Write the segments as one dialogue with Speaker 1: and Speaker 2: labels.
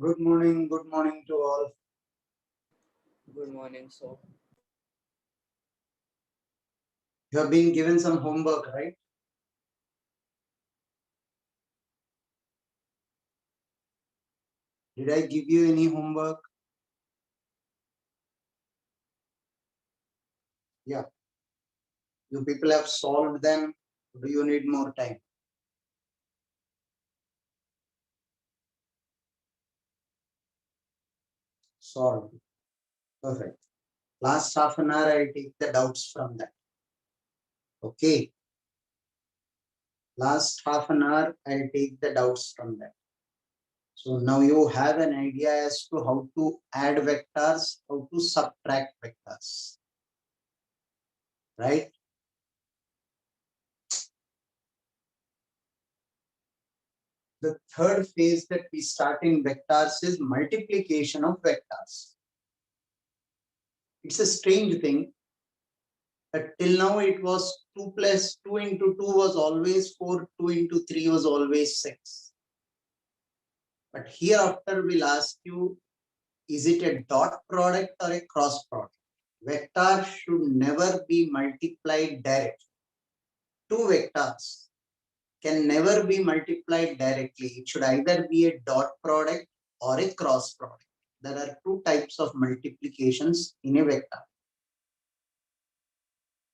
Speaker 1: Good morning to all.
Speaker 2: Good morning, sir.
Speaker 1: You have been given some homework, right? Did I give you any homework? Yeah. You people have solved them. Do you need more time? Solved. Perfect. Last half an hour, I'll take the doubts from that. Okay. Last half an hour, I'll take the doubts from that. So now you have an idea as to how to add vectors, how to subtract vectors. Right? The third phase that we start in vectors is multiplication of vectors. It's a strange thing that till now it was 2 plus 2 into 2 was always 4, 2 into 3 was always 6. But hereafter we'll ask you, is it a dot product or a cross product? Vector should never be multiplied directly. Two vectors can never be multiplied directly. It should either be a dot product or a cross product. There are two types of multiplications in a vector.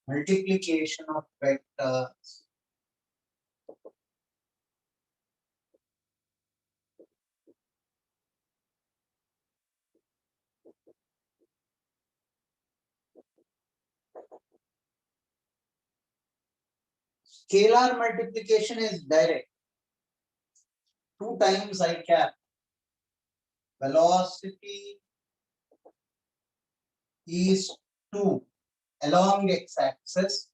Speaker 1: Multiplication of vectors. Scalar multiplication is direct. 2 times I cap. Velocity is 2 along x-axis.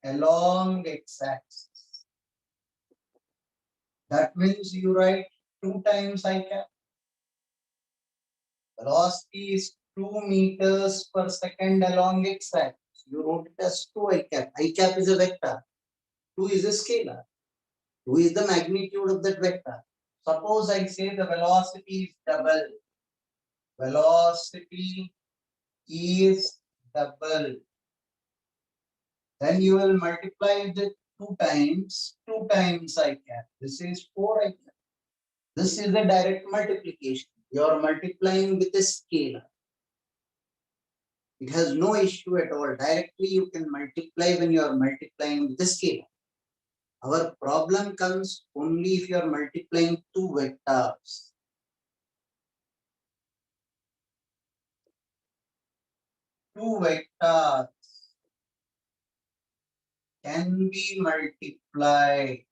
Speaker 1: Along x-axis. That means you write 2 times I cap. Velocity is 2 meters per second along x-axis. You wrote it as 2 I cap. I cap is a vector. 2 is a scalar. 2 is the magnitude of that vector. Suppose I say the velocity is double. Velocity is double. Then you will multiply the 2 times I cap. This is 4 I cap. This is a direct multiplication. You are multiplying with a scalar. It has no issue at all. Directly you can multiply when you are multiplying with a scalar. Our problem comes only if you are multiplying two vectors. Two vectors can be multiplied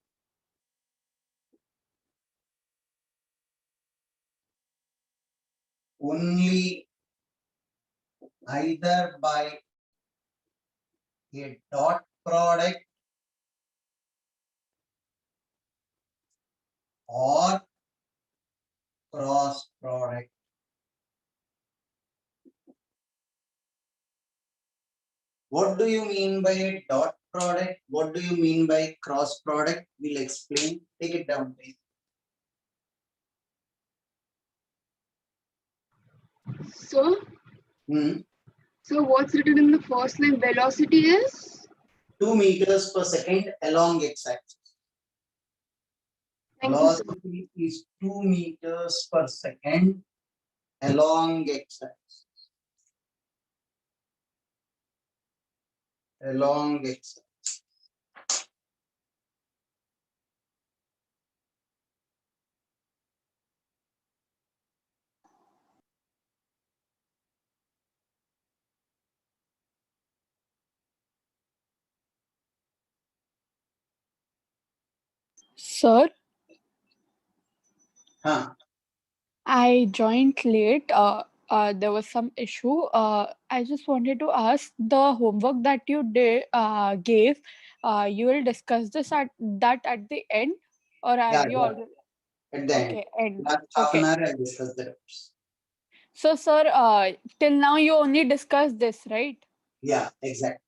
Speaker 1: only either by a dot product or cross product. What do you mean by a dot product? What do you mean by cross product? We'll explain. Take it down, please.
Speaker 3: So, so what's written in the first line? Velocity is
Speaker 1: 2 meters per second along x-axis. Velocity is 2 meters per second along x-axis. Along x-axis.
Speaker 4: Sir,
Speaker 1: Huh.
Speaker 4: I joined late. There was some issue. I just wanted to ask the homework that you gave. You will discuss this at the end, or
Speaker 1: Yeah,
Speaker 4: have you already?
Speaker 1: at the end.
Speaker 4: Okay, end.
Speaker 1: Last half an
Speaker 4: Okay.
Speaker 1: hour, I'll discuss the rest.
Speaker 4: So, sir, till now you only discussed this, right?
Speaker 1: Yeah, exactly.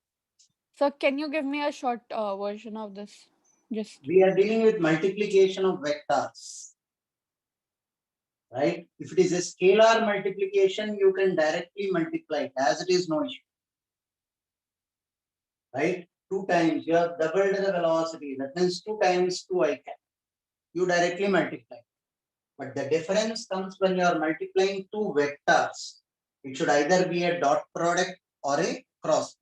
Speaker 4: So, can you give me a short version of this? Just
Speaker 1: We are dealing with multiplication of vectors. right? If it is a scalar multiplication, you can directly multiply it as it is, no issue, right? 2 times, you have doubled the velocity, that means 2 times 2 I cap. You directly multiply. But the difference comes when you are multiplying two vectors. It should either be a dot product or a cross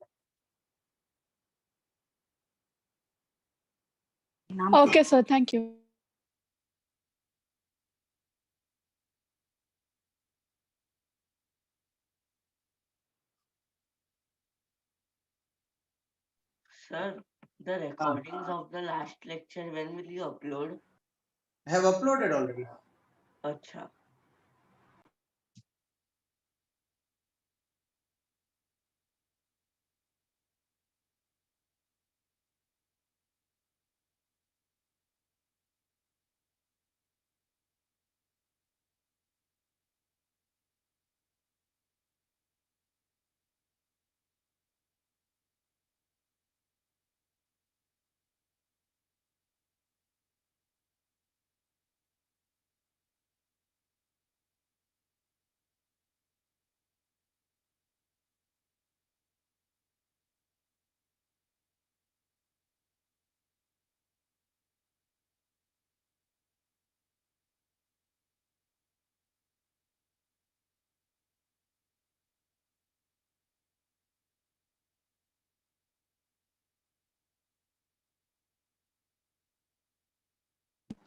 Speaker 1: product.
Speaker 4: Okay, sir. Thank you.
Speaker 2: Sir, the recordings of the last lecture, when will you upload?
Speaker 1: I have uploaded already.
Speaker 2: Acha.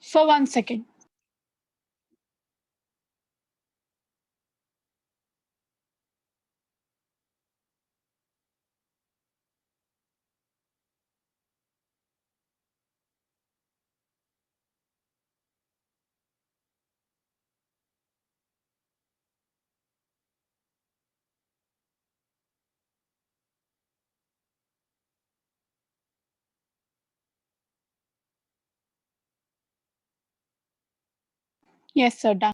Speaker 4: So 1 second. Yes, sir. Done.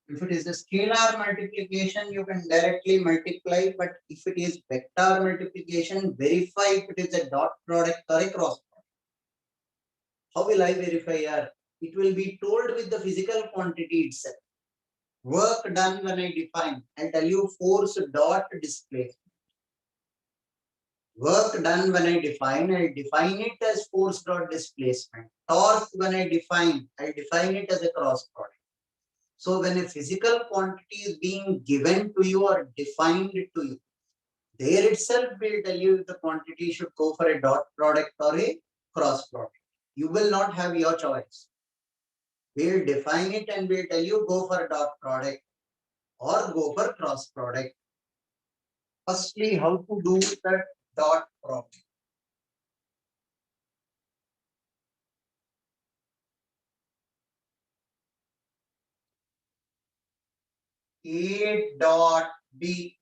Speaker 1: If it is a scalar multiplication, you can directly multiply, but if it is vector multiplication, verify if it is a dot product or a cross product. How will I verify here? It will be told with the physical quantity itself. Work done when I define, I'll tell you force dot displacement. Work done when I define it as force dot displacement. Torque when I define it as a cross product. So when a physical quantity is being given to you or defined to you, there itself will tell you if the quantity should go for a dot product or a cross product. You will not have your choice. We'll define it and we'll tell you go for a dot product or go for cross product. Firstly, how to do the dot product? A dot B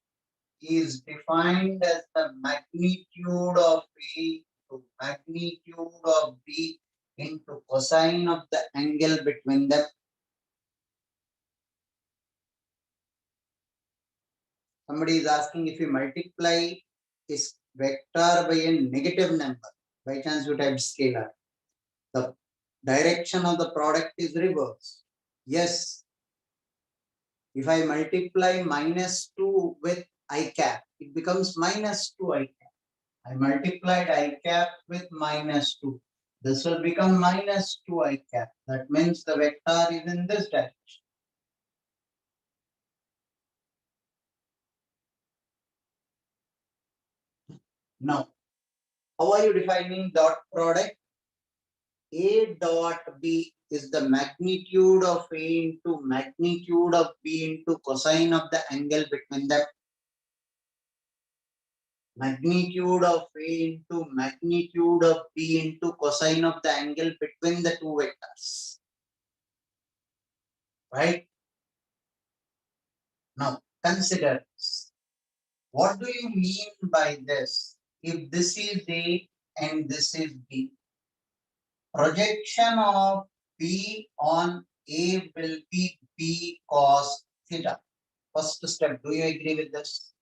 Speaker 1: is defined as the magnitude of A to magnitude of B into cosine of the angle between them. Somebody is asking if you multiply this vector by a negative number, by chance you type scalar, the direction of the product is reverse. Yes, if I multiply -2 with I cap, it becomes -2 I cap. I multiplied I cap with -2. This will become -2 I cap. That means the vector is in this direction. Now, how are you defining dot product? A dot B is the magnitude of A into magnitude of B into cosine of the angle between them. Magnitude of A into magnitude of B into cosine of the angle between the two vectors. Right? Now, consider this. What do you mean by this? If this is A and this is B, projection of B on A will be B cos theta. First step, do you agree with this?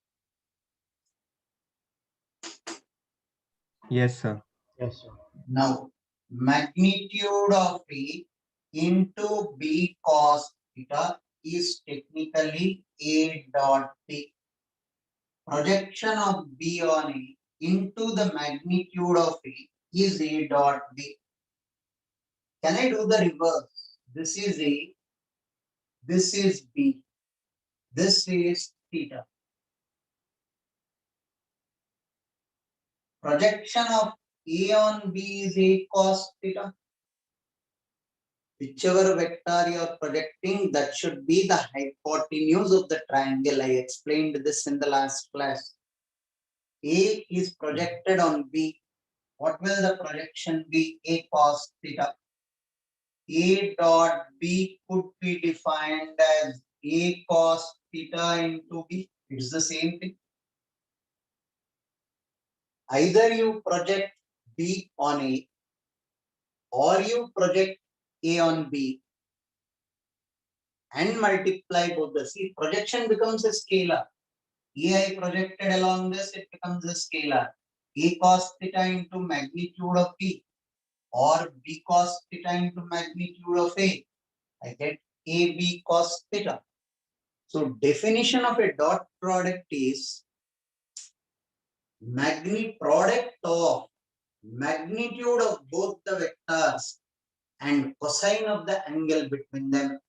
Speaker 5: Yes, sir.
Speaker 1: Yes, sir. Now, magnitude of A into B cos theta is technically A dot B. Projection of B on A into the magnitude of A is A dot B. Can I do the reverse? This is A, this is B, this is theta. Projection of A on B is A cos theta. Whichever vector you are projecting, that should be the hypotenuse of the triangle. I explained this in the last class. A is projected on B. What will the projection be? A cos theta. A dot B could be defined as A cos theta into B. It's the same thing. Either you project B on A or you project A on B and multiply both the. See, projection becomes a scalar. AI projected along this, it becomes a scalar. A cos theta into magnitude of B or B cos theta into magnitude of A. I get AB cos theta. So definition of a dot product is product of magnitude of both the vectors and cosine of the angle between them.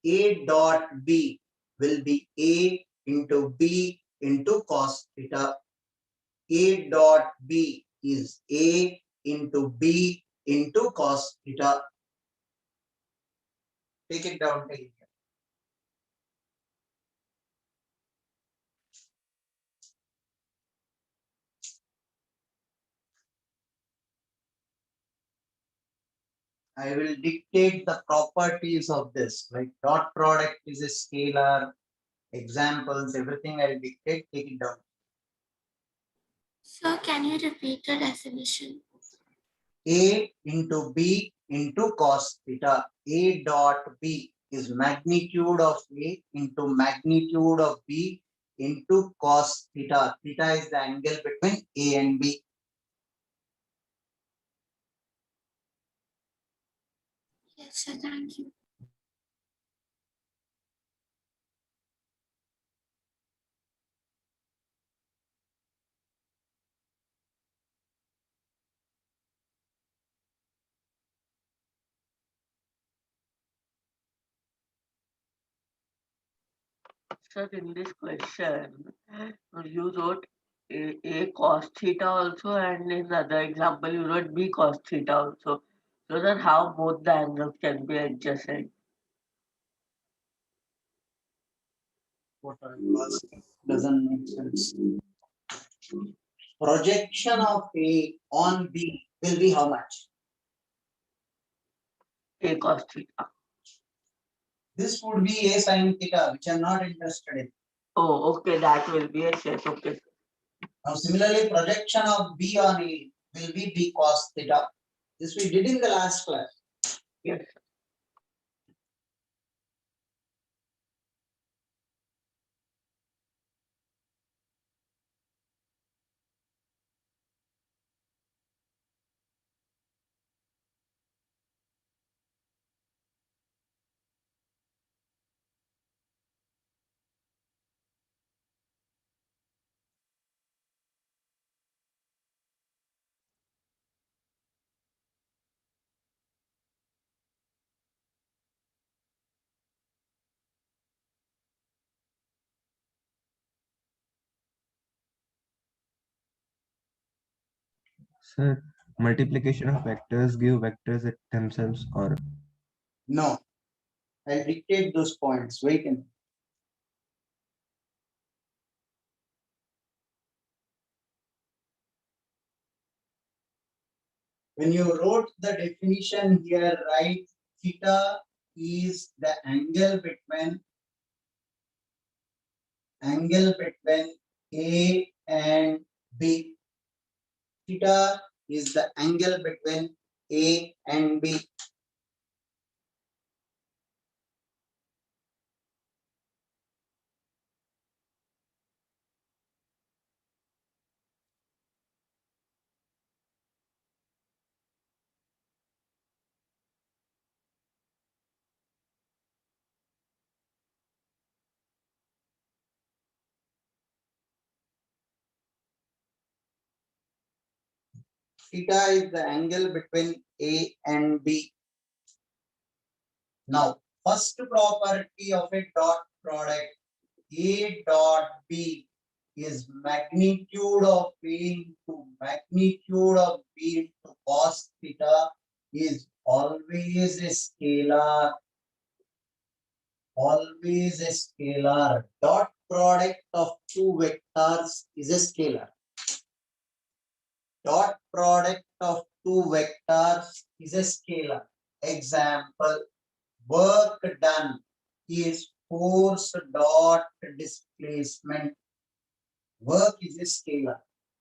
Speaker 1: A dot B will be A into B into cos theta. A dot B is A into B into cos theta. Take it down. Take it down. I will dictate the properties of this. Like dot product is a scalar. Examples, everything I'll dictate. Take it down.
Speaker 5: Sir, can you repeat the definition?
Speaker 1: A into B into cos theta. A dot B is magnitude of A into magnitude of B into cos theta. Theta is the angle between A and B.
Speaker 5: Yes, sir, thank you.
Speaker 2: Sir, in this question, you wrote A cos theta also, and in the other example, you wrote B cos theta also. So that how both the angles can be adjacent.
Speaker 1: What I was doesn't make sense. Projection of A on B will be how much?
Speaker 2: A cos theta.
Speaker 1: This would be A sin theta, which I'm not interested in.
Speaker 2: Oh, okay, that will be a set. Okay.
Speaker 1: Now, similarly, projection of B on A will be B cos theta. This we did in the last class.
Speaker 2: Yes.
Speaker 6: Sir, multiplication of vectors give vectors themselves or
Speaker 1: No, I'll dictate those points. Wait a minute. When you wrote the definition here, right, theta is the angle between A and B. Theta is the angle between A and B. Theta is the angle between A and B. Now, first property of a dot product, A dot B is magnitude of A into magnitude of B into cos theta is always a scalar. Always a scalar. Dot product of two vectors is a scalar. Dot product of two vectors is a scalar. Example, work done is force dot displacement. Work is a scalar.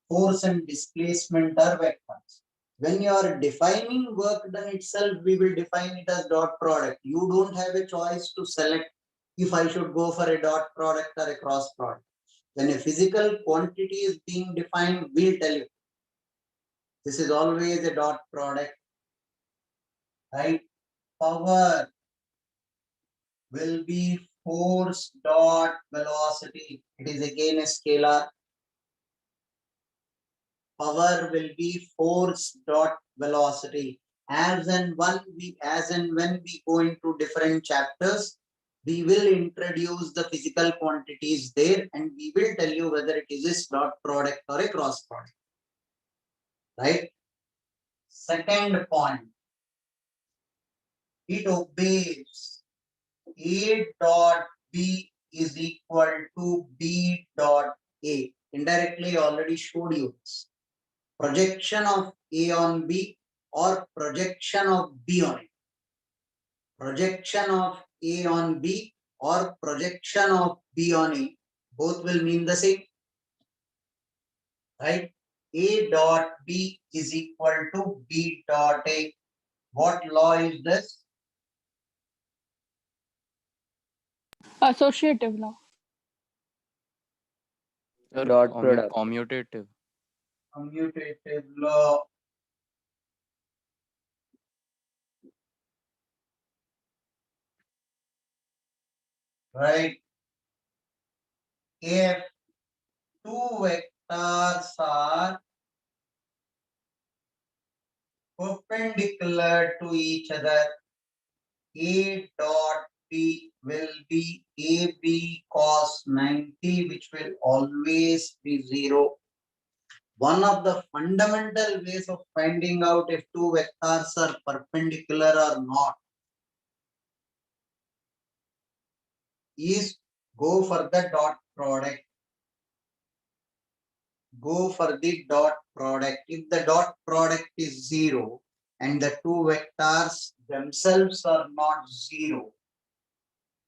Speaker 1: Force and displacement are vectors. When you are defining work done itself, we will define it as dot product. You don't have a choice to select if I should go for a dot product or a cross product. When a physical quantity is being defined, we'll tell you. This is always a dot product, right? Power will be force dot velocity. It is again a scalar. Power will be force dot velocity. As and when we go into different chapters, we will introduce the physical quantities there, and we will tell you whether it is a dot product or a cross product. Right? Second point, it obeys A dot B is equal to B dot A. Indirectly, I already showed you this. Projection of A on B or projection of B on A. Projection of A on B or projection of B on A, both will mean the same. Right? A dot B is equal to B dot A. What law is this?
Speaker 4: Associative law.
Speaker 7: Sir,
Speaker 8: Dot product.
Speaker 7: commutative.
Speaker 1: Commutative law. Right? If two vectors are perpendicular to each other, A dot B will be AB cos 90, which will always be 0. One of the fundamental ways of finding out if two vectors are perpendicular or not is go for the dot product. Go for the dot product. If the dot product is 0 and the two vectors themselves are not 0,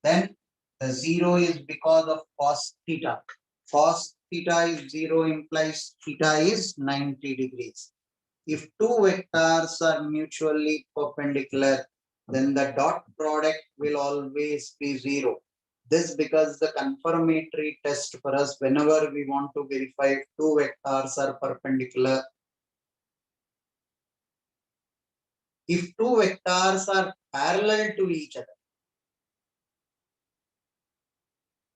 Speaker 1: then the 0 is because of cos theta. Cos theta is 0 implies theta is 90 degrees. If two vectors are mutually perpendicular, then the dot product will always be 0. This because the confirmatory test for us whenever we want to verify if two vectors are perpendicular. If two vectors are parallel to each other,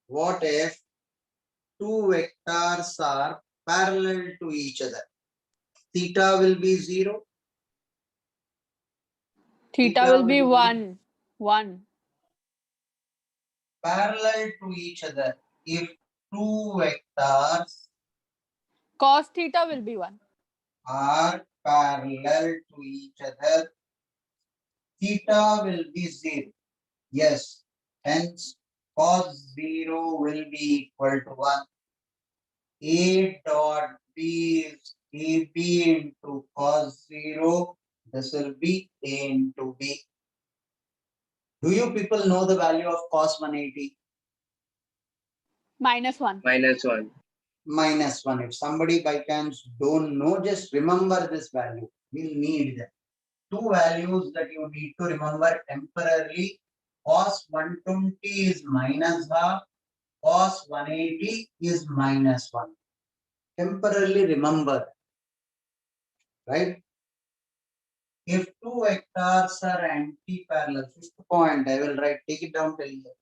Speaker 1: what if two vectors are parallel to each other? Theta will be 0.
Speaker 4: Theta will be 1. 1.
Speaker 1: Parallel to each other. If two vectors
Speaker 4: Cos theta will be 1.
Speaker 1: are parallel to each other, theta will be 0. Yes, hence cos 0 will be equal to 1. A dot B is AB into cos 0. This will be A into B. Do you people know the value of cos 180?
Speaker 4: -1.
Speaker 8: -1.
Speaker 1: -1. If somebody by chance don't know, just remember this value. We'll need them. Two values that you need to remember temporarily. Cos 120 is -1/2. Cos 180 is -1. Temporarily remember. Right? If two vectors are anti-parallel, fifth point, I will write, take it down till here.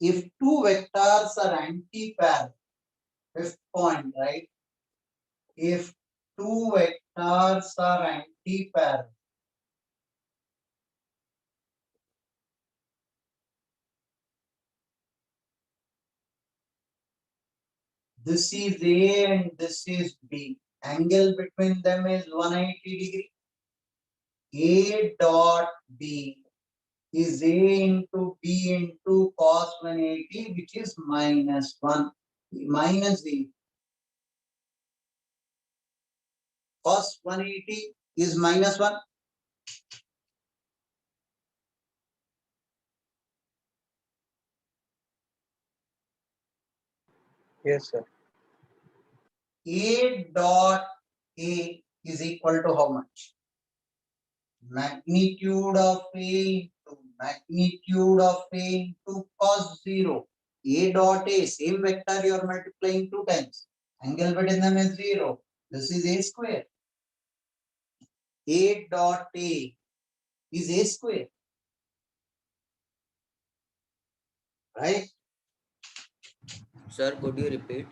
Speaker 1: if two vectors are anti-parallel, fifth point, right? If two vectors are anti-parallel, this is A and this is B. Angle between them is 180 degree. A dot B is A into B into cos 180, which is minus 1. Minus A. Cos 180 is minus 1.
Speaker 7: Yes, sir.
Speaker 1: A dot A is equal to how much? Magnitude of A into magnitude of A into cos 0. A dot A, same vector you are multiplying 2 times. Angle between them is 0. This is A square. A dot A is A square. Right?
Speaker 7: Sir, could you repeat?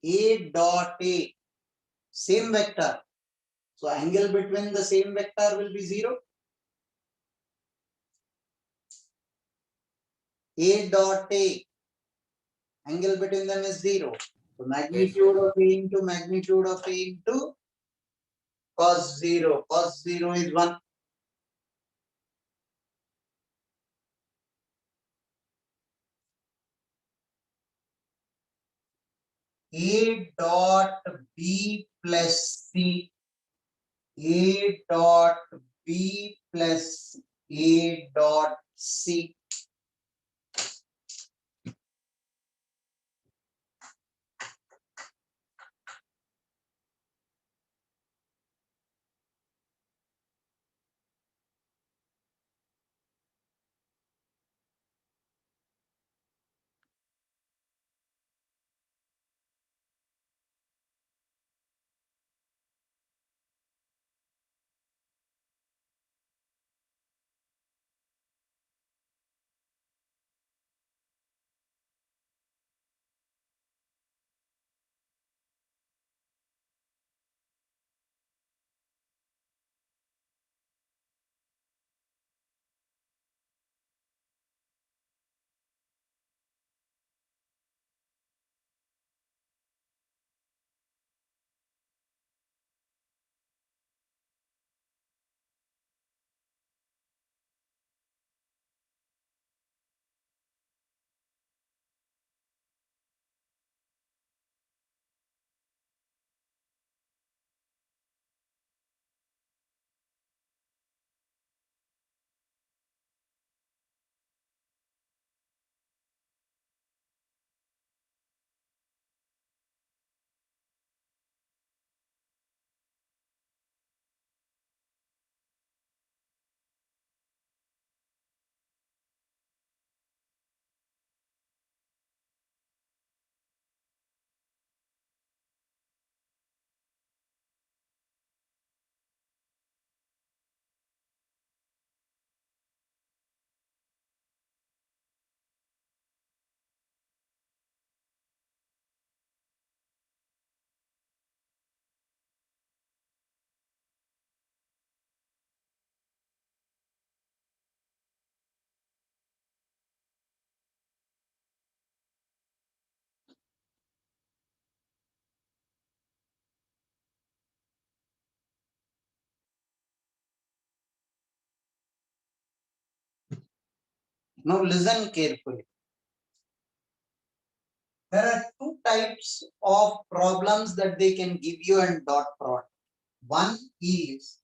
Speaker 1: A dot A, same vector. So angle between the same vector will be 0. A dot A, angle between them is 0. So magnitude of A into magnitude of A into cos 0. Cos 0 is 1. A dot B plus C. A dot B plus A dot C. Now listen carefully. There are two types of problems that they can give you in dot product. One is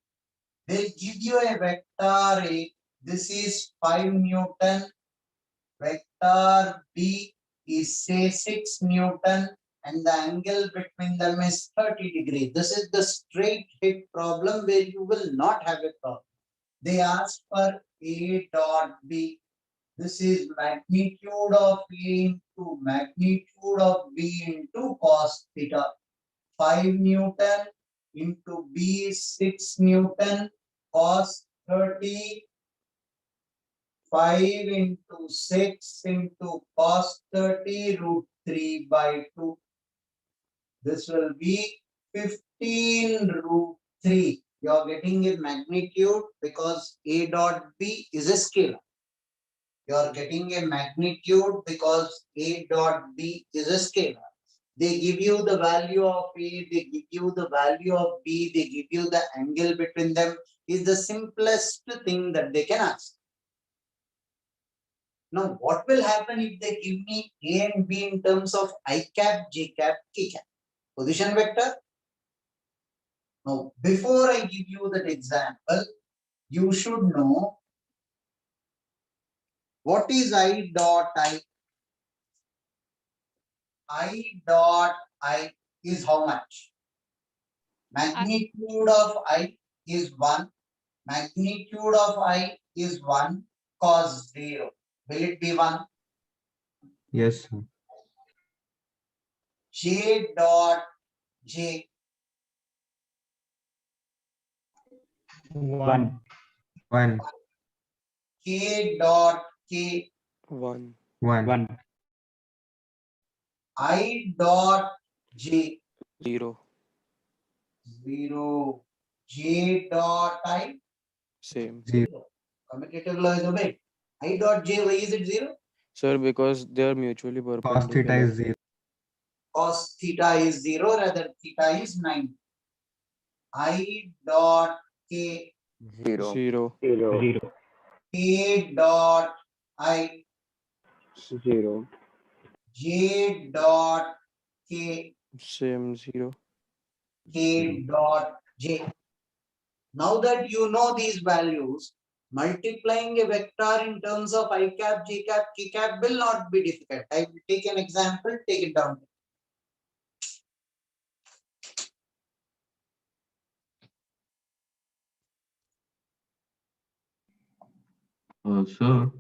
Speaker 1: they'll give you a vector A. This is 5 Newton. Vector B is say 6 Newton and the angle between them is 30 degrees. This is the straight hit problem where you will not have a problem. They ask for A dot B. This is magnitude of A into magnitude of B into cos theta. 5 Newton into B is 6 Newton cos 30 5 into 6 into cos 30 root 3 by 2. This will be 15 root 3. You are getting a magnitude because A dot B is a scalar. You are getting a magnitude because A dot B is a scalar. They give you the value of A, they give you the value of B, they give you the angle between them. Is the simplest thing that they can ask. Now, what will happen if they give me A and B in terms of I cap, J cap, K cap? Position vector? Now, before I give you that example, you should know what is I dot I. I dot I is how much? Magnitude of I is 1. Magnitude of I is 1 cos 0. Will it be 1?
Speaker 6: Yes, sir.
Speaker 1: J dot J.
Speaker 8: 1.
Speaker 6: 1.
Speaker 1: K dot K.
Speaker 7: 1.
Speaker 6: 1.
Speaker 8: 1.
Speaker 1: I dot J.
Speaker 7: 0.
Speaker 1: 0. J dot I.
Speaker 7: Same.
Speaker 1: 0. Commutative law is obeyed. I dot J, why is it 0?
Speaker 7: Sir, because they are mutually
Speaker 6: Cos
Speaker 7: perpendicular.
Speaker 6: theta is 0.
Speaker 1: Cos theta is 0, rather theta is 9. I dot K.
Speaker 7: 0. 0.
Speaker 8: 0.
Speaker 1: K dot I.
Speaker 8: 0.
Speaker 1: J dot K.
Speaker 7: Same. 0.
Speaker 1: K dot J. Now that you know these values, multiplying a vector in terms of I cap, J cap, K cap will not be difficult. I will take an example, take it down.
Speaker 9: Sir,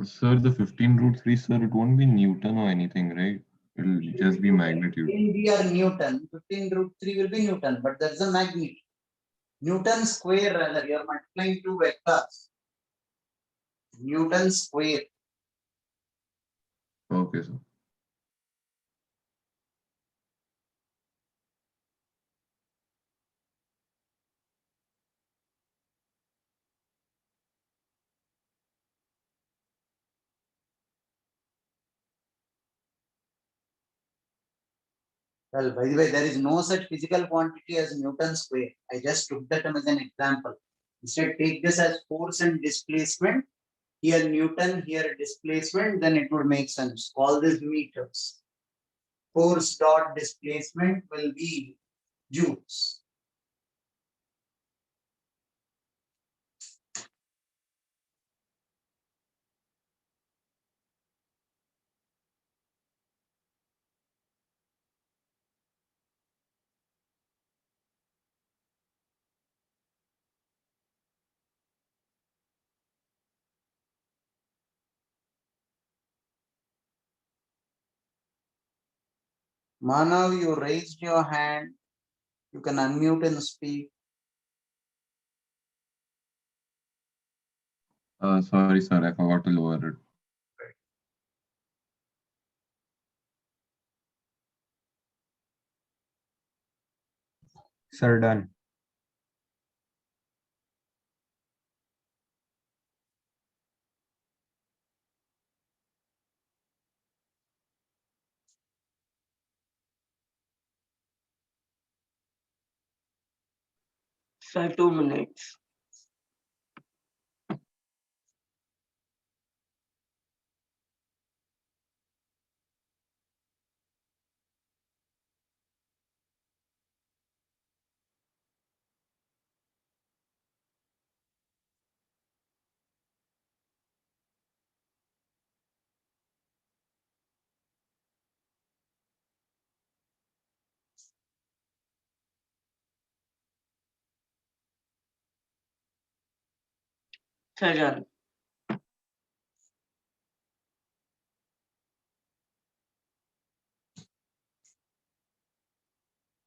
Speaker 9: sir, the 15 root 3, sir, it won't be Newton or anything, right? It'll just be magnitude.
Speaker 1: 15 we are Newton, 15 root 3 will be Newton, but that's a magnitude. Newton square, rather, you are multiplying two vectors. Newton square.
Speaker 9: Okay, sir.
Speaker 1: Well, by the way, there is no such physical quantity as Newton square. I just took that as an example. Instead, take this as force and displacement. Here Newton, here displacement, then it would make sense. Call this meters. Force dot displacement will be joules. Manav, you raised your hand. You can unmute and speak.
Speaker 9: Sorry, sir, I forgot to lower it.
Speaker 6: Sir, done.
Speaker 2: Sir, 2 minutes. Sir, done.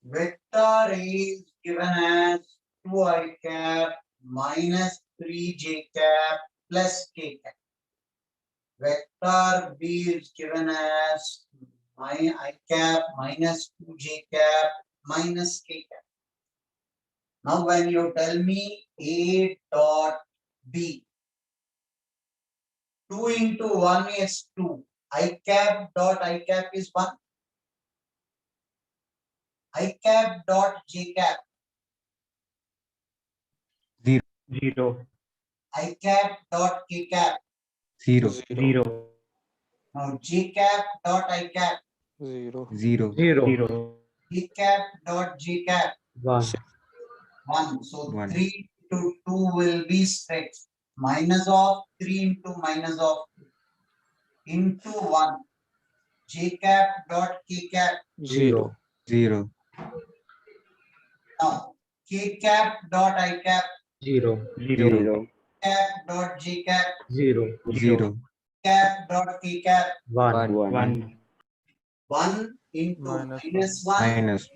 Speaker 1: Vector is given as 2I cap minus 3j cap plus k cap. Vector B is given as I cap minus 2j cap minus k cap. Now when you tell me A dot B, 2 into 1 is 2. I cap dot I cap is 1. I cap dot j cap.
Speaker 6: 0.
Speaker 1: I cap dot k cap.
Speaker 6: 0.
Speaker 7: 0.
Speaker 1: Now j cap dot I cap.
Speaker 7: 0.
Speaker 6: 0.
Speaker 1: K cap dot j cap.
Speaker 8: 1.
Speaker 1: 1. So
Speaker 6: 1.
Speaker 1: 3 to 2 will be straight. Minus of 3 into minus of 2 into 1. J cap dot k cap.
Speaker 7: 0.
Speaker 6: 0.
Speaker 1: Now k cap dot I cap.
Speaker 8: 0.
Speaker 1: Cap dot j cap.
Speaker 6: 0.
Speaker 1: Cap dot k cap.
Speaker 8: 1.
Speaker 1: 1 into
Speaker 7: Minus
Speaker 1: minus
Speaker 7: 1.
Speaker 1: 1.
Speaker 6: Minus.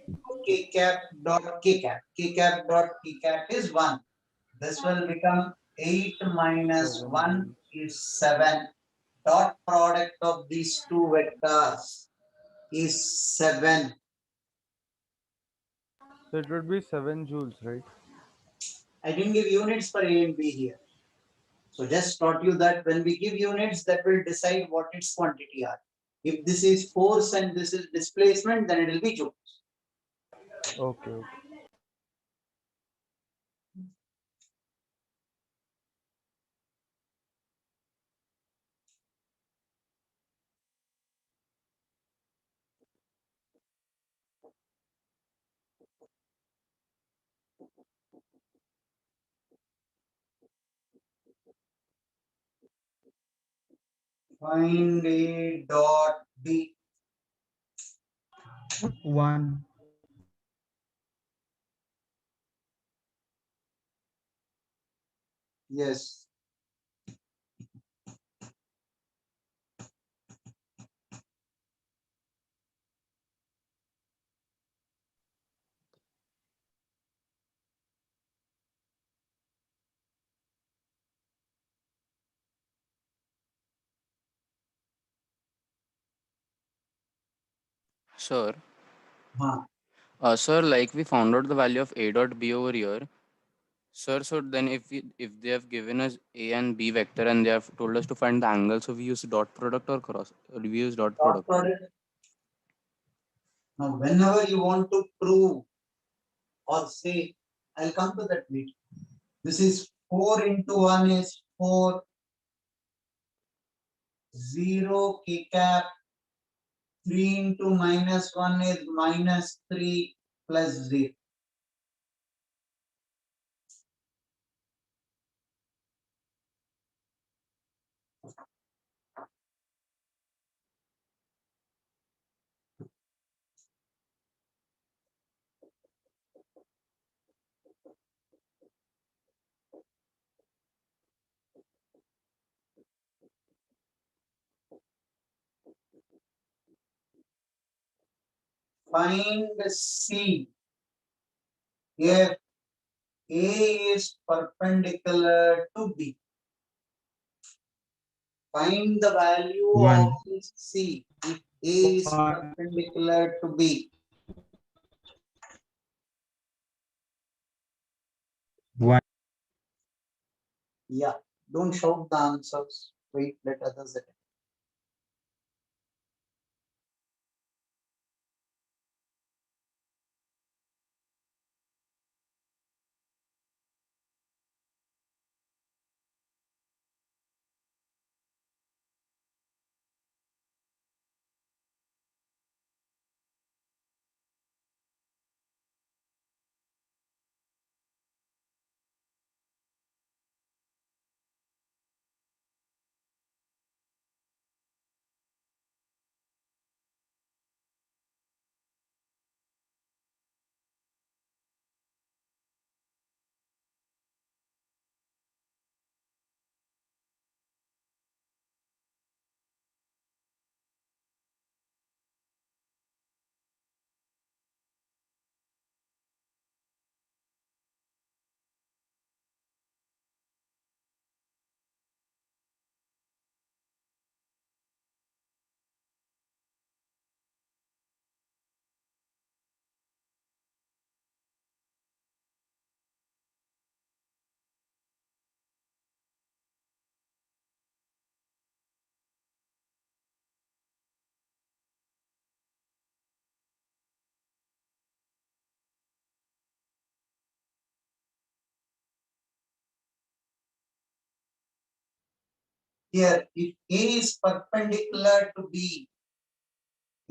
Speaker 1: K cap dot k cap. K cap dot k cap is 1. This will become 8 minus
Speaker 7: 7
Speaker 1: 1
Speaker 7: joules.
Speaker 1: is 7. Dot product of these two vectors is 7.
Speaker 7: So it would be 7 joules, right?
Speaker 1: I didn't give units for A and B here. So just taught you that when we give units, that will decide what its quantity are. If this is force and this is displacement, then it will be joules.
Speaker 7: Okay.
Speaker 1: Find A dot B.
Speaker 6: 1.
Speaker 1: Yes.
Speaker 10: Sir,
Speaker 1: Huh.
Speaker 10: sir, like we found out the value of A dot B over here. Sir, so then if they have given us A and B vector and they have told us to find the angle, so we use dot product or cross, or we use dot
Speaker 1: Dot
Speaker 10: product.
Speaker 1: product. Now, whenever you want to prove or say, I'll come to that later. This is 4 into 1 is 4. 0 k cap. 3 into minus 1 is minus 3 plus 0. Find C if A is perpendicular to B. Find the value
Speaker 6: 1.
Speaker 1: of C if A is perpendicular to B.
Speaker 6: 1.
Speaker 1: Yeah, don't shout the answers. Wait, let others attempt. here, if A is perpendicular to B,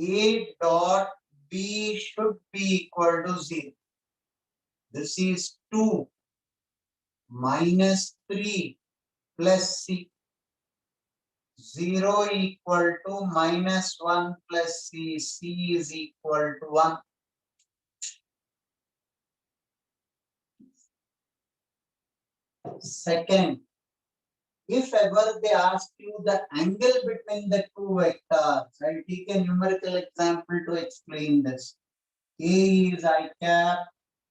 Speaker 1: A dot B should be equal to 0. This is 2 minus 3 plus C. 0 equal to minus 1 plus C. C is equal to 1. Second, if ever they ask you the angle between the two vectors, I'll take a numerical example to explain this. A is I cap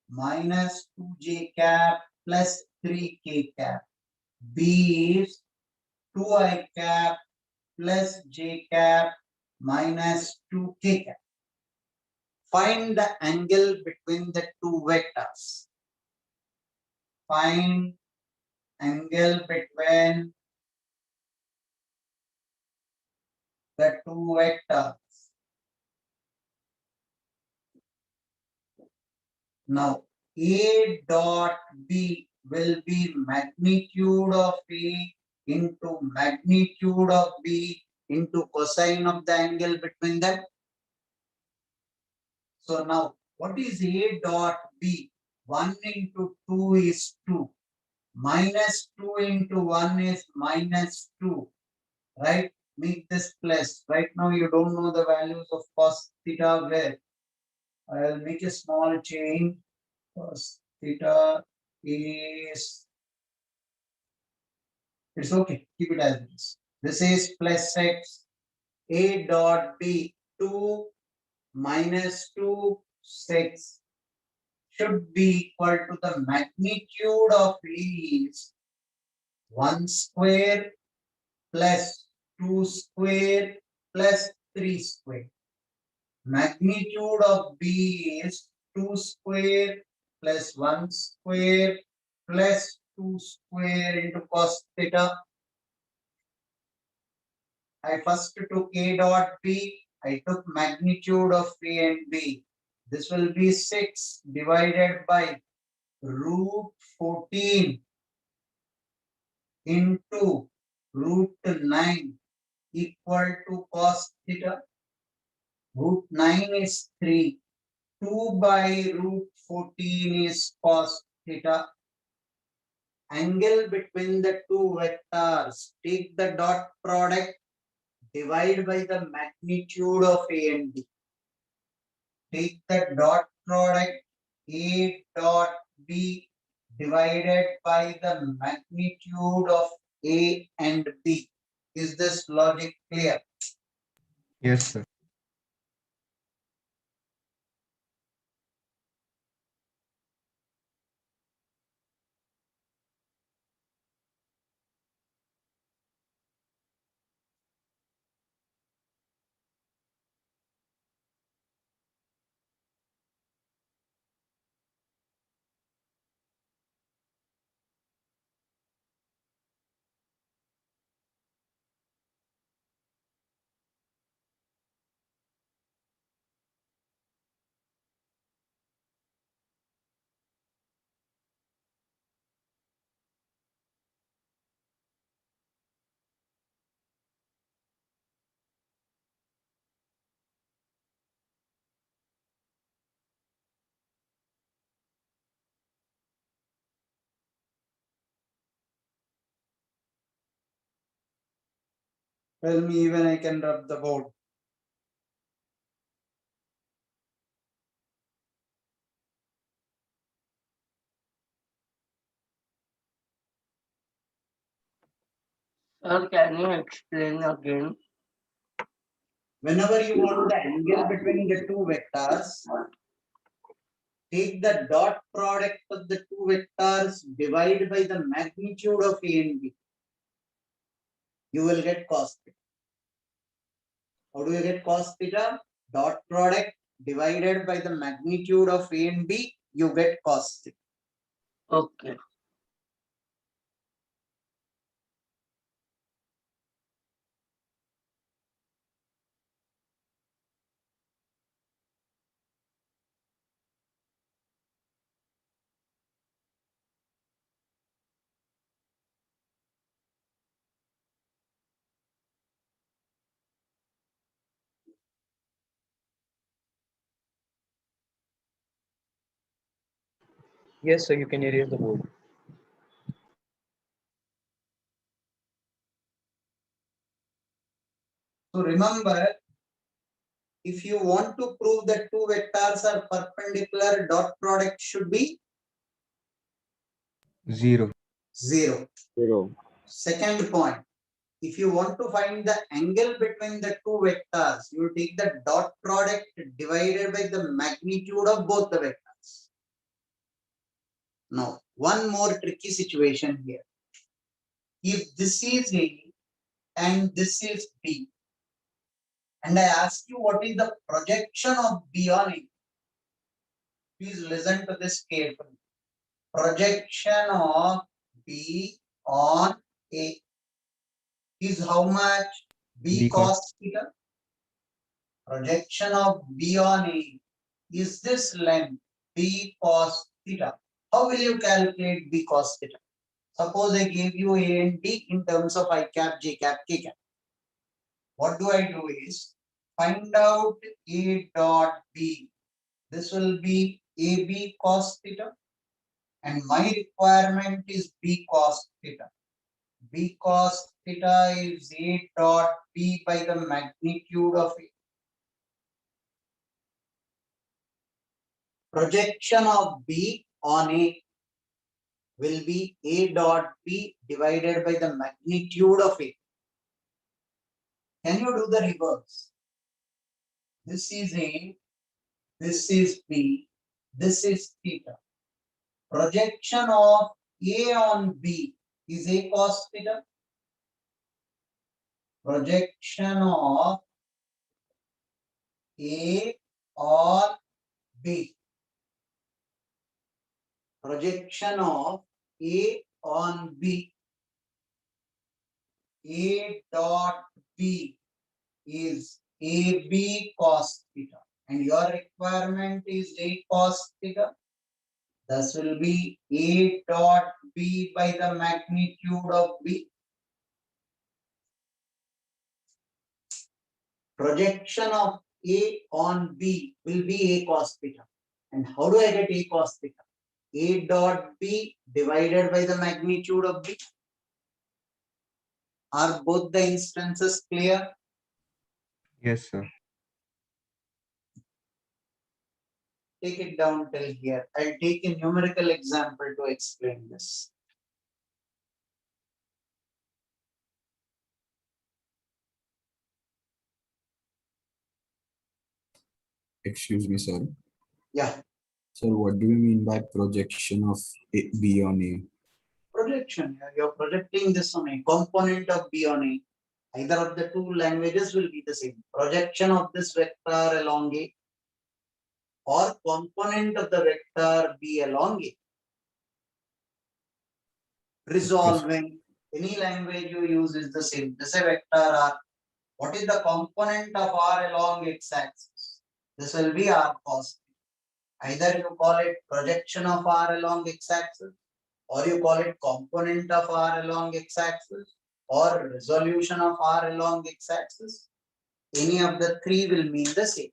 Speaker 1: minus 2j cap plus 3k cap. B is 2i cap plus j cap minus 2k cap. Find the angle between the two vectors. Find angle between the two vectors. Now, A dot B will be magnitude of A into magnitude of B into cosine of the angle between them. So now, what is A dot B? 1 into 2 is 2. Minus 2 into 1 is minus 2. Right? Make this plus. Right now, you don't know the values of cos theta where. I'll make a small change. Cos theta is, it's okay, keep it as it is. This is plus x. A dot B 2 minus 2 6 should be equal to the magnitude of A is 1 square plus 2 square plus 3 square. Magnitude of B is 2 square plus 1 square plus 2 square into cos theta. I first took A dot B. I took magnitude of A and B. This will be 6 divided by root 14 into root 9 equal to cos theta. Root 9 is 3. 2 by root 14 is cos theta. Angle between the two vectors. Take the dot product, divide by the magnitude of A and B. Take the dot product A dot B divided by the magnitude of A and B. Is this logic clear?
Speaker 6: Yes, sir.
Speaker 1: Tell me, even I can rub the board.
Speaker 2: Sir, can you explain again?
Speaker 1: Whenever you want the angle between the two vectors, take the dot product of the two vectors, divide by the magnitude of A and B. You will get cos theta. How do you get cos theta? Dot product divided by the magnitude of A and B, you get cos theta.
Speaker 2: Okay.
Speaker 11: Yes, sir, you can erase the board.
Speaker 1: So remember, if you want to prove that two vectors are perpendicular, dot product should be
Speaker 6: 0.
Speaker 1: 0.
Speaker 8: 0.
Speaker 1: Second point, if you want to find the angle between the two vectors, you take the dot product divided by the magnitude of both the vectors. Now, one more tricky situation here. If this is A and this is B, and I ask you what is the projection of B on A, please listen to this carefully. Projection of B on A is how much? B
Speaker 6: B cos.
Speaker 1: cos theta. Projection of B on A is this length, B cos theta. How will you calculate B cos theta? Suppose I gave you A and D in terms of I cap, J cap, K cap. What do I do is find out A dot B. This will be AB cos theta. And my requirement is B cos theta. B cos theta is A dot B by the magnitude of A. Projection of B on A will be A dot B divided by the magnitude of A. Can you do the reverse? This is A, this is B, this is theta. Projection of A on B is A cos theta. Projection of A on B. Projection of A on B. A dot B is AB cos theta. And your requirement is A cos theta. This will be A dot B by the magnitude of B. Projection of A on B will be A cos theta. And how do I get A cos theta? A dot B divided by the magnitude of B. Are both the instances clear?
Speaker 6: Yes, sir.
Speaker 1: Take it down till here. I'll take a numerical example to explain this.
Speaker 12: Excuse me, sir.
Speaker 1: Yeah.
Speaker 12: Sir, what do you mean by projection of B on A?
Speaker 1: Projection. You're projecting this on a component of B on A. Either of the two languages will be the same. Projection of this vector along A or component of the vector B along A. Resolving any language you use is the same. This is a vector R. What is the component of R along its axis? This will be R cos. Either you call it projection of R along x axis, or you call it component of R along x axis, or resolution of R along x axis. Any of the three will mean the same.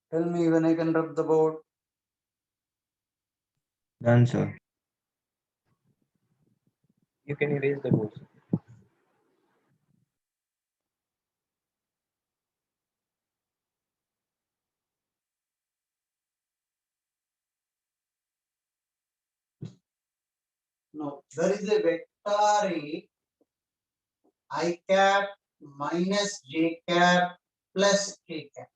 Speaker 1: Tell me when I can rub the board.
Speaker 6: Done, sir.
Speaker 11: You can erase the board.
Speaker 1: No, there is a vector A, I cap minus j cap plus k cap.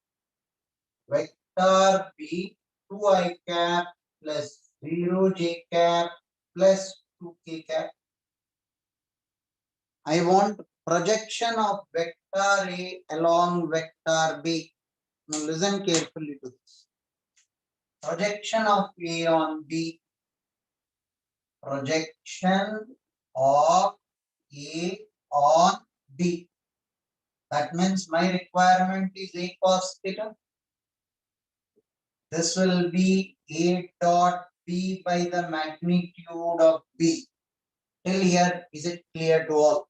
Speaker 1: Vector B, 2I cap plus 0 j cap plus 2k cap. I want projection of vector A along vector B. Now listen carefully to this. Projection of A on B. Projection of A on B. That means my requirement is A cos theta. This will be A dot B by the magnitude of B. Till here, is it clear to all?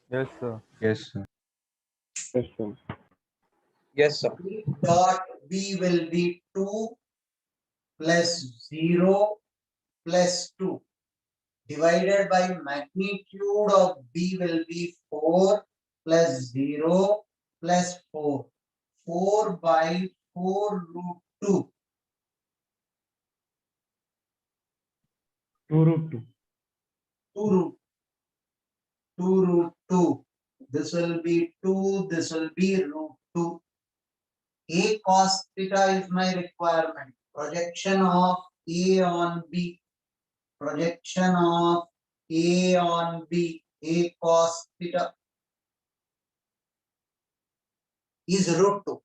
Speaker 7: Yes, sir.
Speaker 6: Yes, sir.
Speaker 8: Yes, sir.
Speaker 11: Yes, sir.
Speaker 1: A dot B will be 2 plus 0 plus 2 divided by magnitude of B will be 4 plus 0 plus 4. 4 by 4 root 2.
Speaker 6: 2 root 2.
Speaker 1: 2 root 2. This will be 2, this will be root 2. A cos theta is my requirement. Projection of A on B. Projection of A on B. A cos theta is root 2.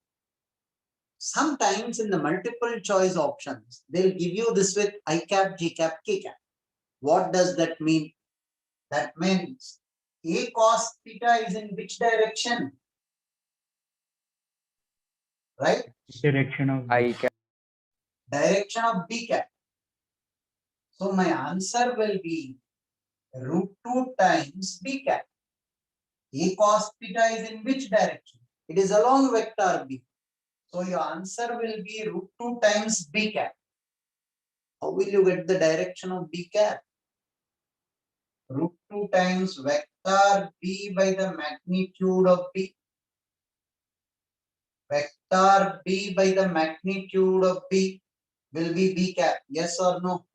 Speaker 1: Sometimes in the multiple choice options, they'll give you this with I cap, G cap, K cap. What does that mean? That means A cos theta is in which direction? Right?
Speaker 6: Direction of
Speaker 11: I can.
Speaker 1: Direction of B cap. So my answer will be root 2 times B cap. A cos theta is in which direction? It is along vector B. So your answer will be root 2 times B cap. How will you get the direction of B cap? Root 2 times vector B by the magnitude of B. Vector B by the magnitude of B will be B cap. Yes or no?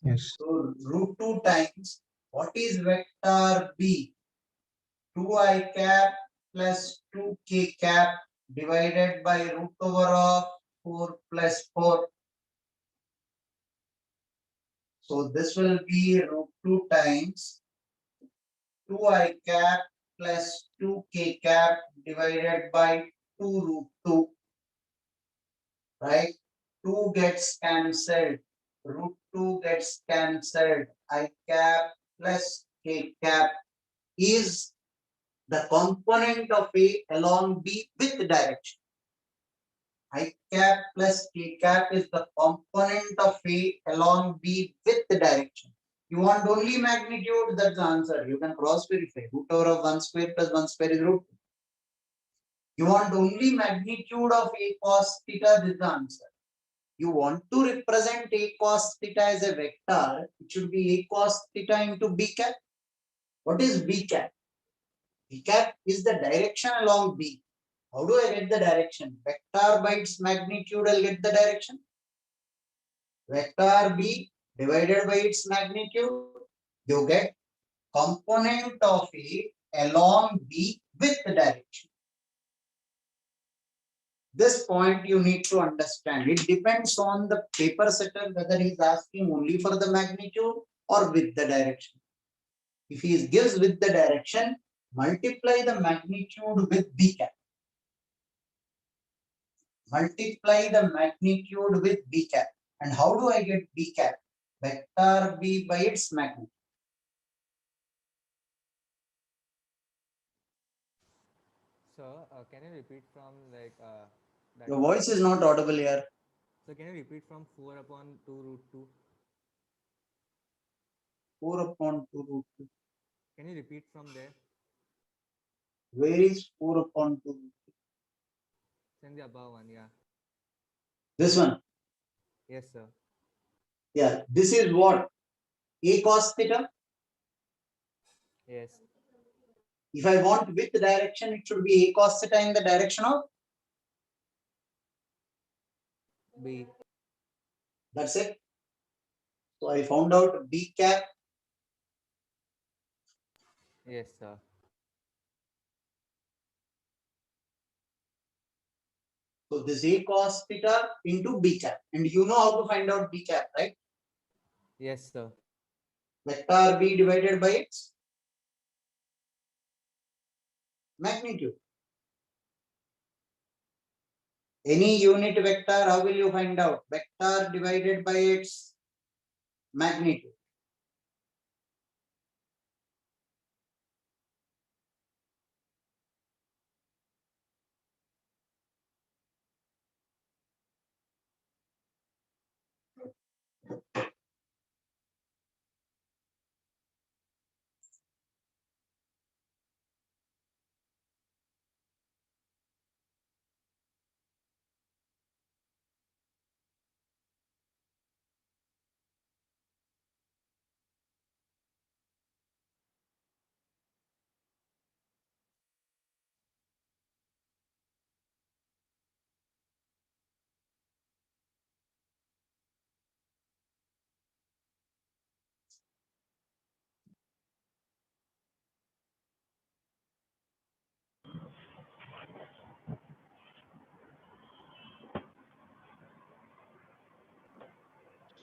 Speaker 6: Yes.
Speaker 1: So root 2 times, what is vector B? 2I cap plus 2k cap divided by root over of 4 plus 4. So this will be root 2 times 2I cap plus 2k cap divided by 2 root 2. Right? 2 gets cancelled. Root 2 gets cancelled. I cap plus k cap is the component of A along B with direction. I cap plus k cap is the component of A along B with the direction. You want only magnitude, that's the answer. You can cross verify. Root over of 1 square plus 1 square is root 2. You want only magnitude of A cos theta, this is the answer. You want to represent A cos theta as a vector, it should be A cos theta into B cap. What is B cap? B cap is the direction along B. How do I get the direction? Vector by its magnitude, I'll get the direction. Vector B divided by its magnitude, you get component of A along B with the direction. This point you need to understand. It depends on the paper setter whether he is asking only for the magnitude or with the direction. If he gives with the direction, multiply the magnitude with B cap. Multiply the magnitude with B cap. And how do I get B cap? Vector B by its magnitude.
Speaker 13: Sir, can you repeat from like that?
Speaker 1: Your voice is not audible here.
Speaker 13: So can you repeat from 4 upon 2 root 2?
Speaker 1: 4 upon 2 root 2.
Speaker 13: Can you repeat from there?
Speaker 1: Where is 4 upon 2 root 2?
Speaker 13: Send the above one, yeah.
Speaker 1: This one.
Speaker 13: Yes, sir.
Speaker 1: Yeah, this is what? A cos theta.
Speaker 13: Yes.
Speaker 1: If I want with direction, it should be A cos theta in the direction of
Speaker 13: B.
Speaker 1: That's it. So I found out B cap.
Speaker 13: Yes, sir.
Speaker 1: So this A cos theta into B cap. And you know how to find out B cap, right?
Speaker 13: Yes, sir.
Speaker 1: Vector B divided by its magnitude. Any unit vector, how will you find out? Vector divided by its magnitude.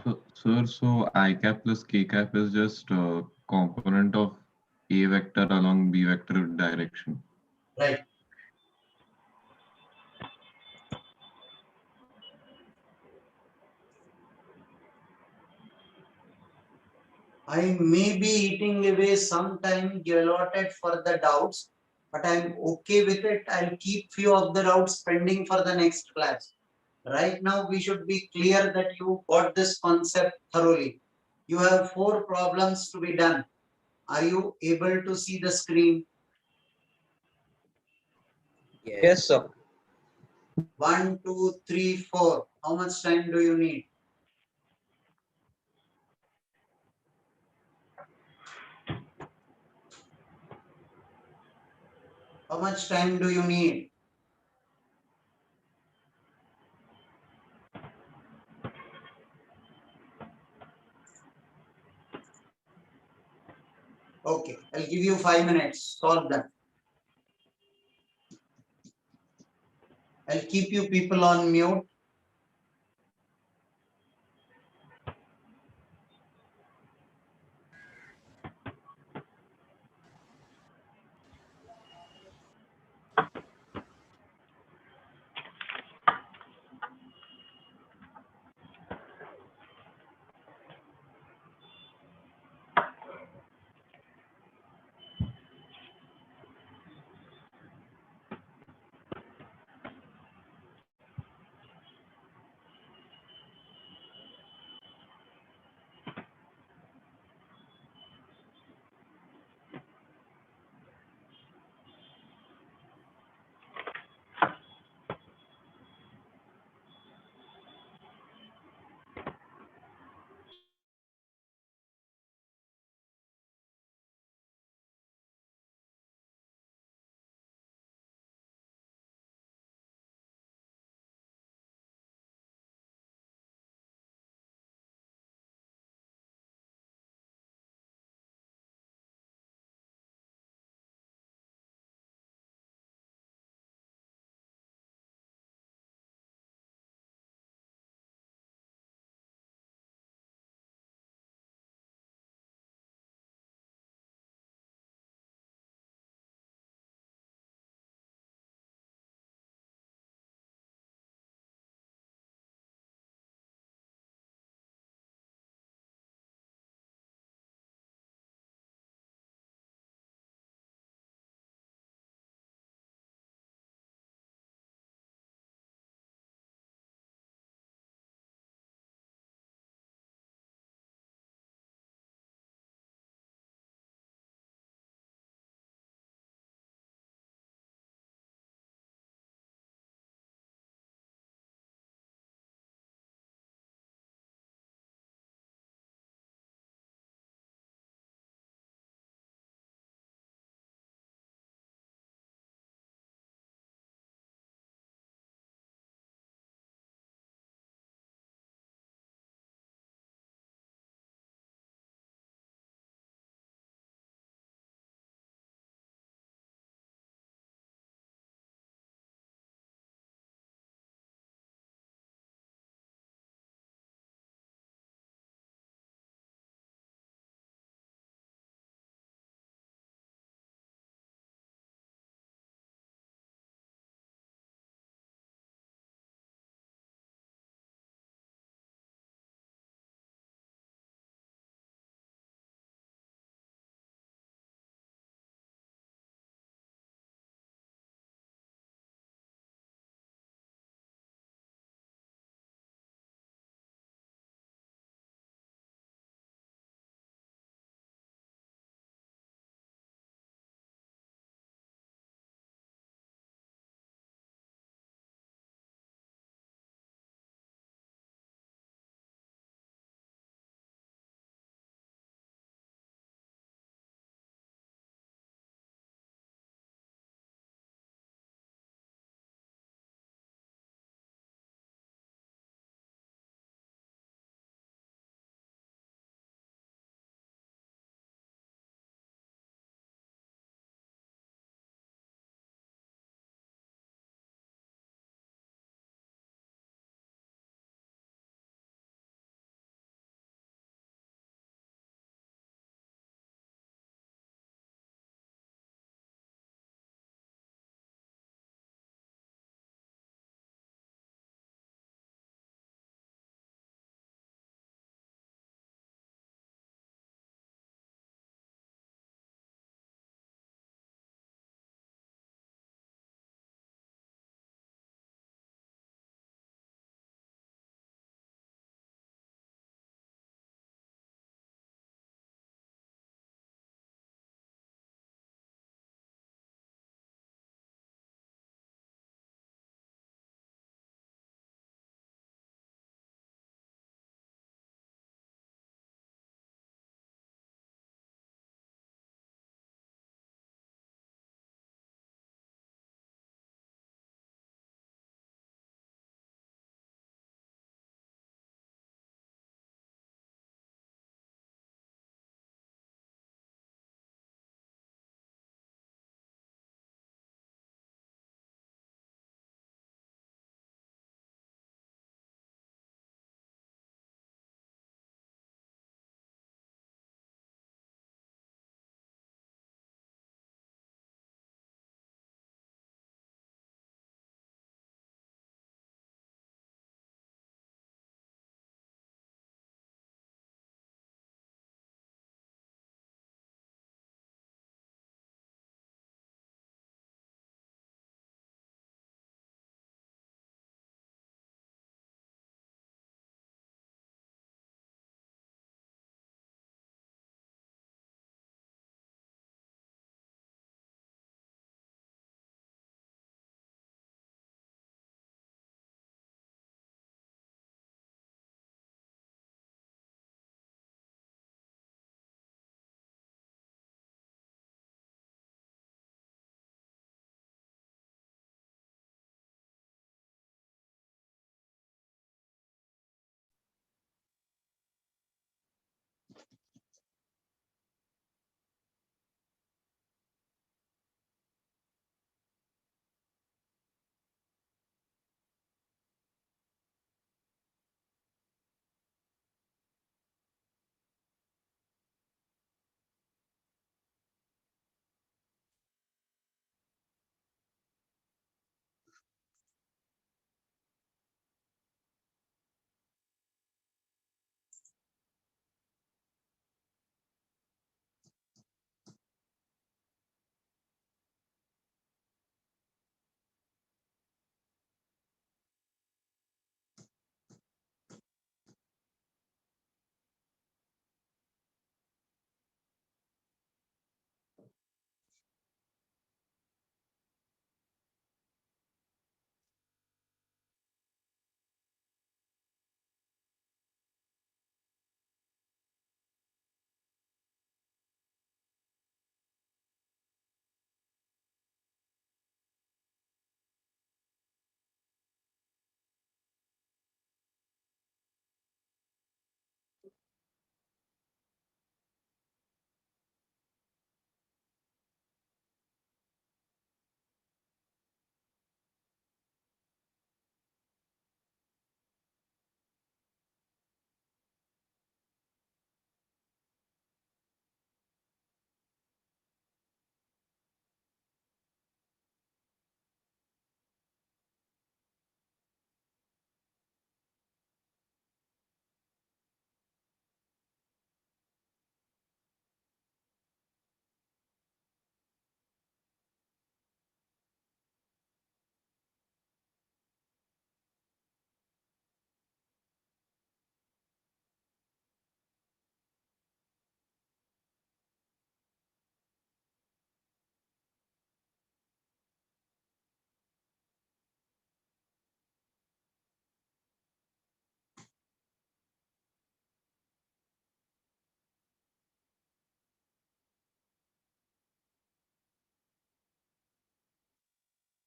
Speaker 9: So, sir, so I cap plus k cap is just a component of A vector along B vector direction.
Speaker 1: Right. I may be eating away some time allotted for the doubts, but I'm okay with it. I'll keep few of the doubts pending for the next class. Right now, we should be clear that you got this concept thoroughly. You have 4 problems to be done. Are you able to see the screen?
Speaker 11: Yes, sir.
Speaker 1: 1, 2, 3, 4. How much time do you need? How much time do you need? Okay, I'll give you 5 minutes. Solve them. I'll keep you people on mute.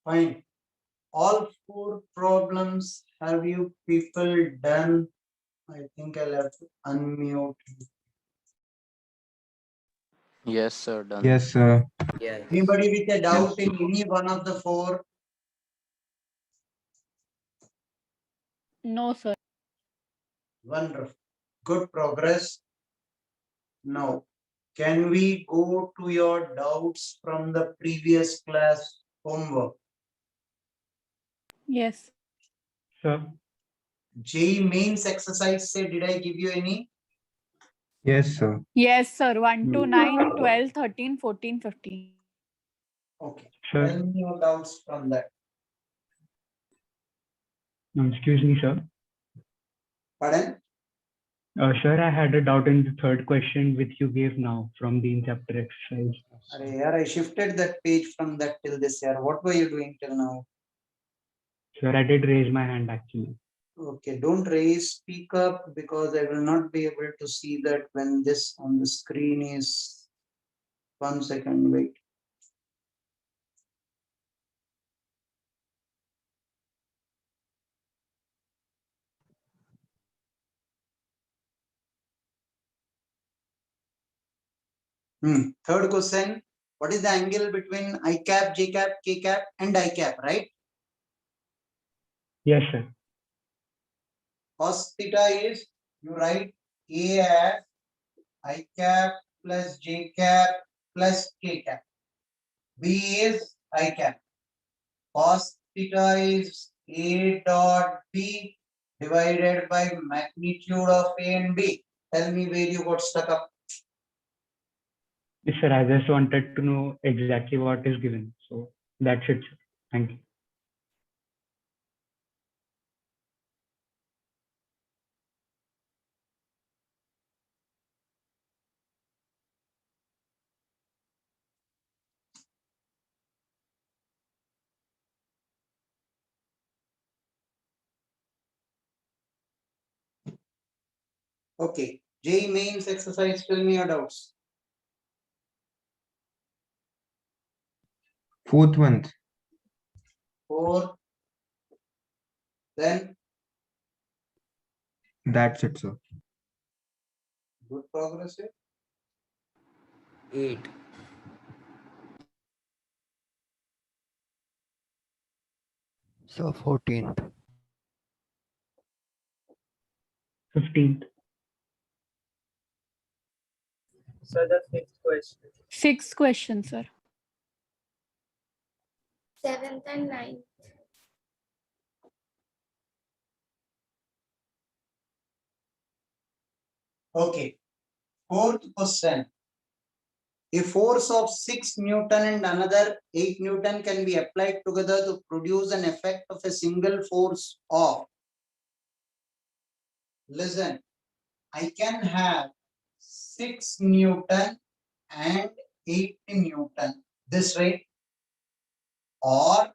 Speaker 1: Fine. All 4 problems have you people done? I think I'll have to unmute.
Speaker 10: Yes, sir. Done.
Speaker 6: Yes, sir.
Speaker 11: Yes.
Speaker 1: Anybody with a doubt in any one of the 4?
Speaker 4: No, sir.
Speaker 1: Wonderful. Good progress. Now, can we go to your doubts from the previous class homework?
Speaker 4: Yes.
Speaker 14: Sir.
Speaker 1: JEE mains exercise say, did I give you any?
Speaker 6: Yes, sir.
Speaker 4: Yes, sir. 1 to 9, 12, 13, 14, 15.
Speaker 1: Okay.
Speaker 14: Sir.
Speaker 1: Tell me your doubts from that.
Speaker 14: Excuse me, sir.
Speaker 1: Pardon?
Speaker 14: Sir, I had a doubt in the third question which you gave now from the chapter exercise.
Speaker 1: I shifted that page from that till this year. What were you doing till now?
Speaker 14: Sir, I did raise my hand actually.
Speaker 1: Okay, don't raise, speak up because I will not be able to see that when this on the screen is. 1 second, wait. Third question, what is the angle between I cap, J cap, K cap and I cap, right?
Speaker 14: Yes, sir.
Speaker 1: Cos theta is, you write A as I cap plus J cap plus K cap. B is I cap. Cos theta is A dot B divided by magnitude of A and B. Tell me where you got stuck up.
Speaker 14: Yes, sir. I just wanted to know exactly what is given. So that's it, sir. Thank you.
Speaker 1: Okay, JEE mains exercise, tell me your doubts.
Speaker 6: 4th one.
Speaker 1: 4, then
Speaker 6: That's it, sir.
Speaker 1: Good progress here.
Speaker 15: 8.
Speaker 16: So 14th.
Speaker 14: 15th.
Speaker 11: So the sixth question.
Speaker 4: Sixth question, sir.
Speaker 5: 7th and 9th.
Speaker 1: Okay. Fourth question. A force of 6 Newton and another 8 Newton can be applied together to produce an effect of a single force of. Listen, I can have 6 Newton and 8 Newton this way, or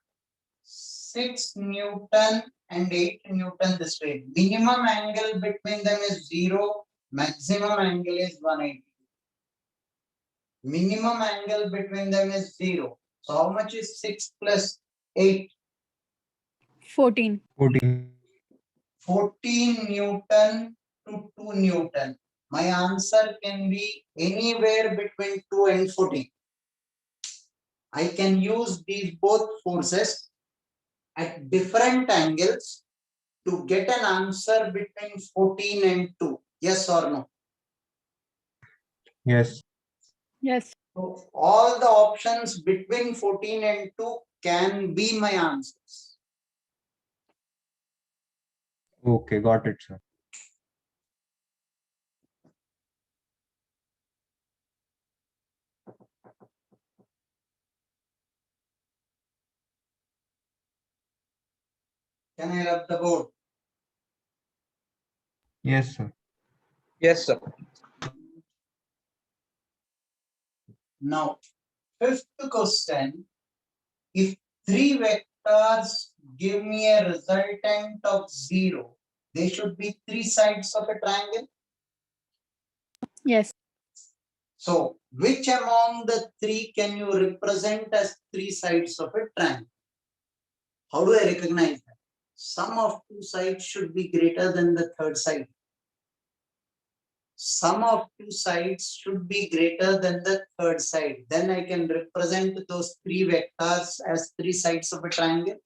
Speaker 1: 6 Newton and 8 Newton this way. Minimum angle between them is 0, maximum angle is 180. Minimum angle between them is 0. So how much is 6 plus 8?
Speaker 4: 14.
Speaker 6: 14.
Speaker 1: 14 Newton to 2 Newton. My answer can be anywhere between 2 and 14. I can use these both forces at different angles to get an answer between 14 and 2. Yes or no?
Speaker 6: Yes.
Speaker 4: Yes.
Speaker 1: So all the options between 14 and 2 can be my answers.
Speaker 6: Okay, got it, sir.
Speaker 1: Can I rub the board?
Speaker 6: Yes, sir.
Speaker 11: Yes, sir.
Speaker 1: Now, fifth question. If 3 vectors give me a resultant of 0, they should be 3 sides of a triangle.
Speaker 4: Yes.
Speaker 1: So, which among the 3 can you represent as 3 sides of a triangle? How do I recognize that? Sum of 2 sides should be greater than the third side. Sum of 2 sides should be greater than the third side. Then I can represent those 3 vectors as 3 sides of a triangle.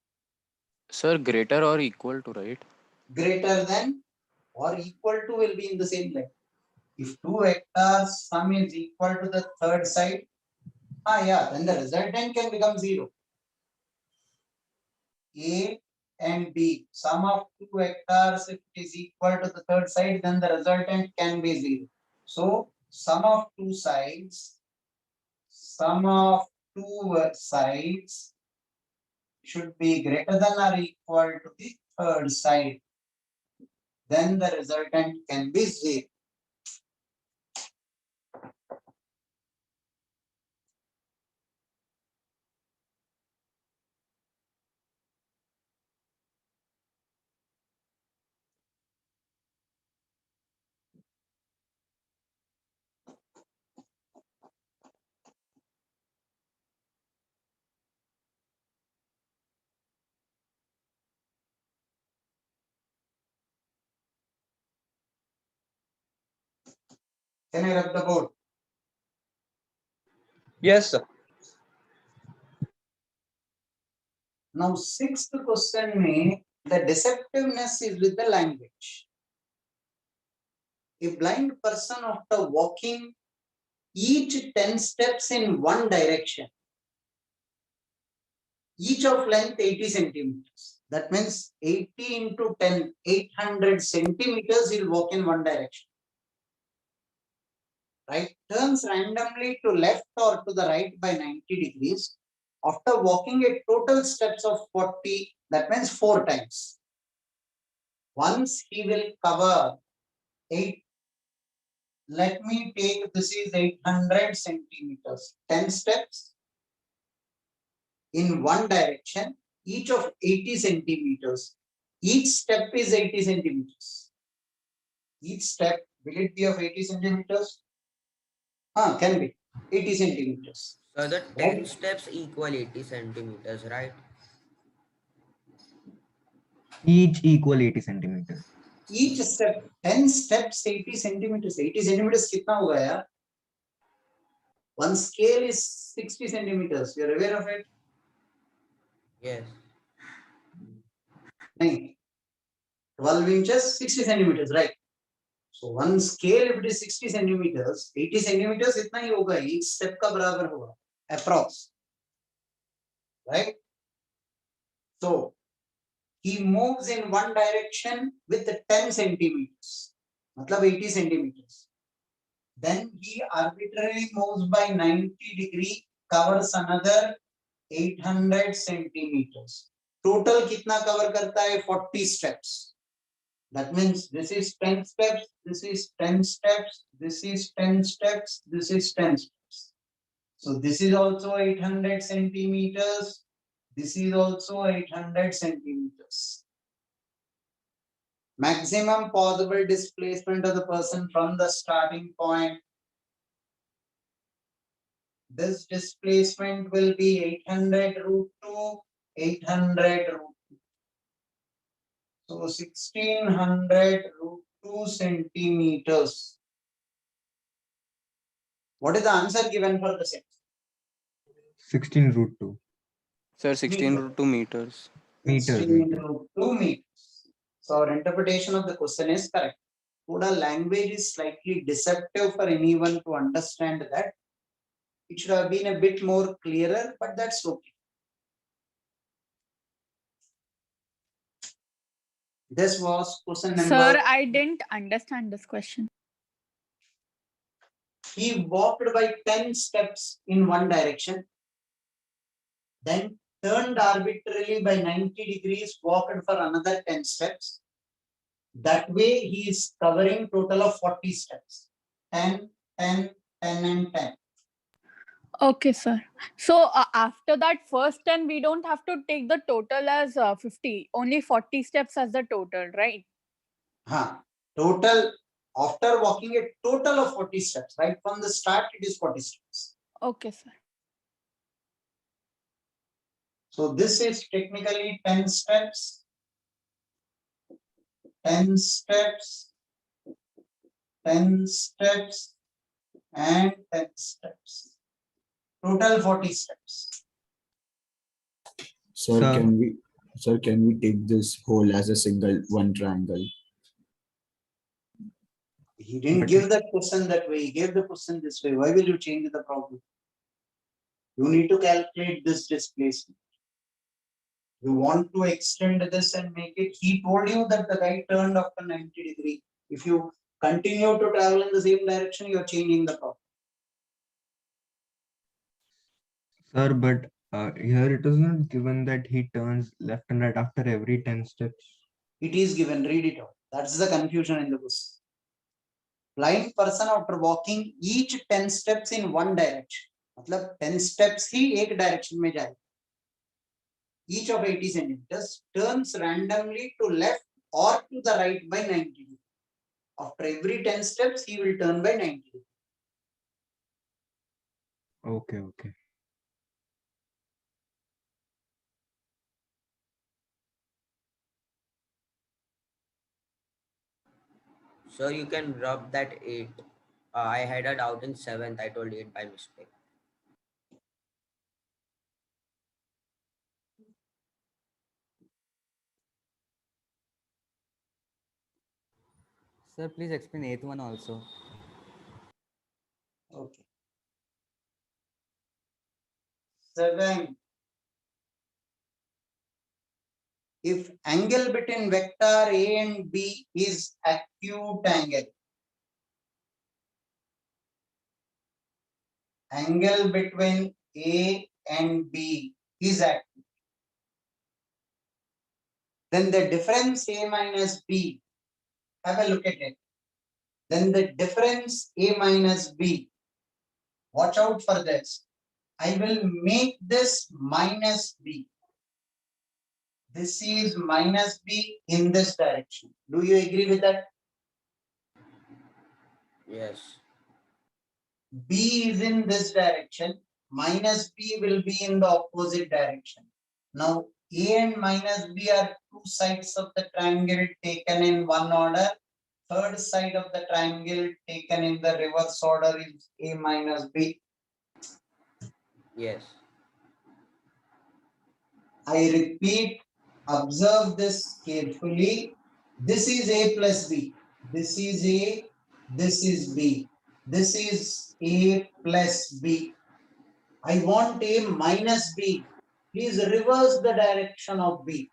Speaker 10: Sir, greater or equal to, right?
Speaker 1: Greater than or equal to will be in the same line. If 2 vectors sum is equal to the third side, then the resultant can become 0. A and B, sum of 2 vectors, if it is equal to the third side, then the resultant can be 0. So sum of 2 sides should be greater than or equal to the third side. Then the resultant can be 0. Can I rub the board?
Speaker 11: Yes, sir.
Speaker 1: Now, sixth question में the deceptiveness is with the language. A blind person after walking each 10 steps in one direction, each of length 80 centimeters. That means 80 into 10, 800 centimeters he'll walk in one direction. Right? Turns randomly to left or to the right by 90 degrees. After walking a total steps of 40, that means 4 times. Once he will cover 8. Let me take, this is 800 centimeters. 10 steps in one direction, each of 80 centimeters. Each step is 80 centimeters. Each step, will it be of 80 centimeters? Can be 80 centimeters.
Speaker 15: So the 10 steps equal 80 centimeters, right?
Speaker 6: Each equal 80 centimeters.
Speaker 1: each step 10 steps 80 centimeters. 80 centimeters कितना होगा यार? One scale is 60 centimeters. You are aware of it?
Speaker 15: Yes.
Speaker 1: नहीं. 12 inches 60 centimeters, right? So one scale if it is 60 centimeters, 80 centimeters इतना ही होगा. Each step का बराबर होगा. Approx. Right? So he moves in one direction with 10 centimeters. मतलब 80 centimeters. Then he arbitrarily moves by 90 degree, covers another 800 centimeters. Total कितना cover करता है? 40 steps. That means this is 10 steps, this is 10 steps, this is 10 steps, this is 10 steps. So this is also 800 centimeters. This is also 800 centimeters. Maximum possible displacement of the person from the starting point. This displacement will be 800 root 2, 800 root 2. So 1600 root 2 centimeters. What is the answer given for the set?
Speaker 6: 16 root 2.
Speaker 10: Sir, 16 root 2 meters.
Speaker 1: 16 root 2 meters. So our interpretation of the question is correct. Coda language is slightly deceptive for anyone to understand that. It should have been a bit more clearer, but that's okay. This was question number.
Speaker 4: Sir, I didn't understand this question.
Speaker 1: He walked by 10 steps in one direction, then turned arbitrarily by 90 degrees, walked for another 10 steps. That way he is covering total of 40 steps. 10, 10, 10 and 10.
Speaker 4: Okay, sir. So after that first 10, we don't have to take the total as 50. Only 40 steps as the total, right?
Speaker 1: Total, after walking a total of 40 steps, right? From the start, it is 40 steps.
Speaker 4: Okay, sir.
Speaker 1: So this is technically 10 steps. 10 steps. 10 steps. And 10 steps. Total 40 steps.
Speaker 12: Sir, can we take this whole as a single one triangle?
Speaker 1: He didn't give the question that way. He gave the question this way. Why will you change the problem? You need to calculate this displacement. You want to extend this and make it. He told you that the guy turned after 90 degree. If you continue to travel in the same direction, you are changing the problem.
Speaker 6: Sir, but here it is not given that he turns left and right after every 10 steps.
Speaker 1: It is given. Read it out. That's the confusion in the question. Blind person after walking each 10 steps in one direction. मतलब 10 steps ही एक direction में जाए. Each of 80 centimeters turns randomly to left or to the right by 90 degrees. After every 10 steps, he will turn by 90 degrees.
Speaker 6: Okay.
Speaker 15: So you can drop that 8. I had a doubt in 7th. I told 8 by mistake.
Speaker 13: Sir, please explain 8th one also.
Speaker 1: Okay. 7. If angle between vector A and B is acute angle. Angle between A and B is acute. Then the difference A minus B, have a look at it. Then the difference A minus B, watch out for this. I will make this minus B. This is minus B in this direction. Do you agree with that?
Speaker 15: Yes.
Speaker 1: B is in this direction. Minus B will be in the opposite direction. Now, A and minus B are two sides of the triangle taken in one order. Third side of the triangle taken in the reverse order is A minus B.
Speaker 15: Yes.
Speaker 1: I repeat, observe this carefully. This is A plus B. This is A, this is B. This is A plus B. I want A minus B. Please reverse the direction of B.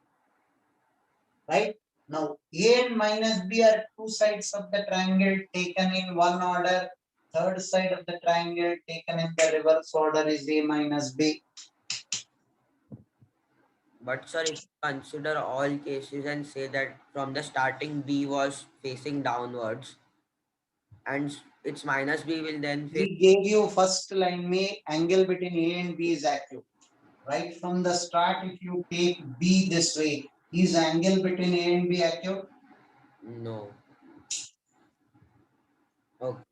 Speaker 1: Right? Now, A and minus B are two sides of the triangle taken in one order. Third side of the triangle taken in the reverse order is A minus B.
Speaker 15: But sir, if you consider all cases and say that from the starting B was facing downwards and its minus B will then face.
Speaker 1: We gave you first line में angle between A and B is acute. Right from the start, if you take B this way, is angle between A and B acute?
Speaker 15: No. Okay.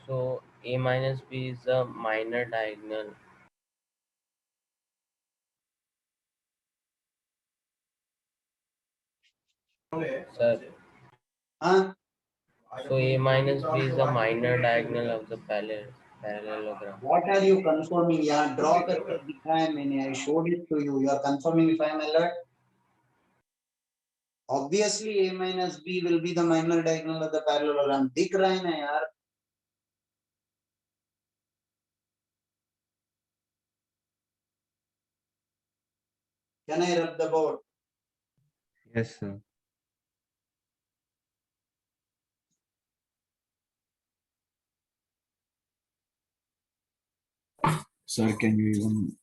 Speaker 17: So A minus B is a minor diagonal. Sir. So A minus B is a minor diagonal of the parallelogram.
Speaker 1: What are you confirming? Yeah, draw करके दिखाया मैंने. I showed it to you. You are confirming if I am alert. Obviously, A minus B will be the minor diagonal of the parallelogram. दिख रहा है ना यार? Can I rub the board?
Speaker 6: Yes, sir.
Speaker 12: Sir, can you even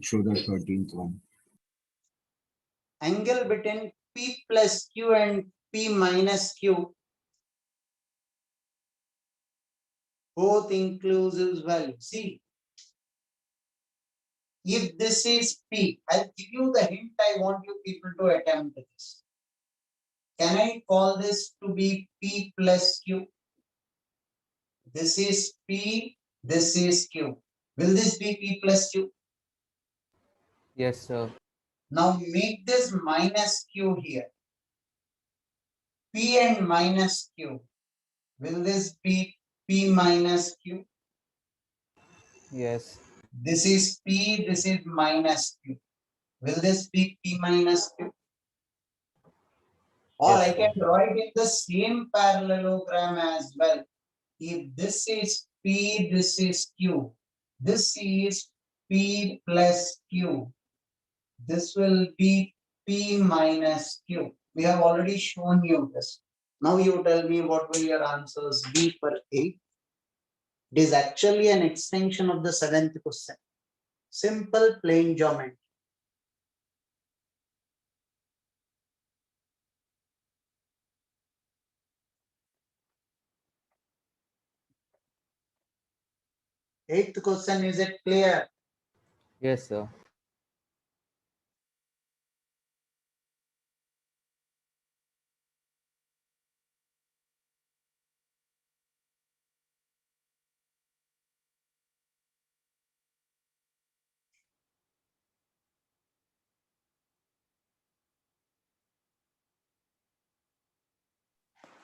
Speaker 12: show the 13th one?
Speaker 1: Angle between P plus Q and P minus Q, both inclusive value. See, if this is P, I'll give you the hint. I want you people to attempt this. Can I call this to be P plus Q? This is P, this is Q. Will this be P plus Q?
Speaker 17: Yes, sir.
Speaker 1: Now make this minus Q here. P and minus Q. Will this be P minus Q?
Speaker 17: Yes.
Speaker 1: This is P, this is minus Q. Will this be P minus Q? Or
Speaker 17: Yes,
Speaker 1: I can draw it in the same parallelogram as well. If this is P, this is Q. This is P plus Q. This will be P minus Q. We have already shown you this. Now you tell me what will your answers be for 8. It is actually an extension of the 7th question. Simple plain geometry. Eighth question, is it clear?
Speaker 17: Yes, sir.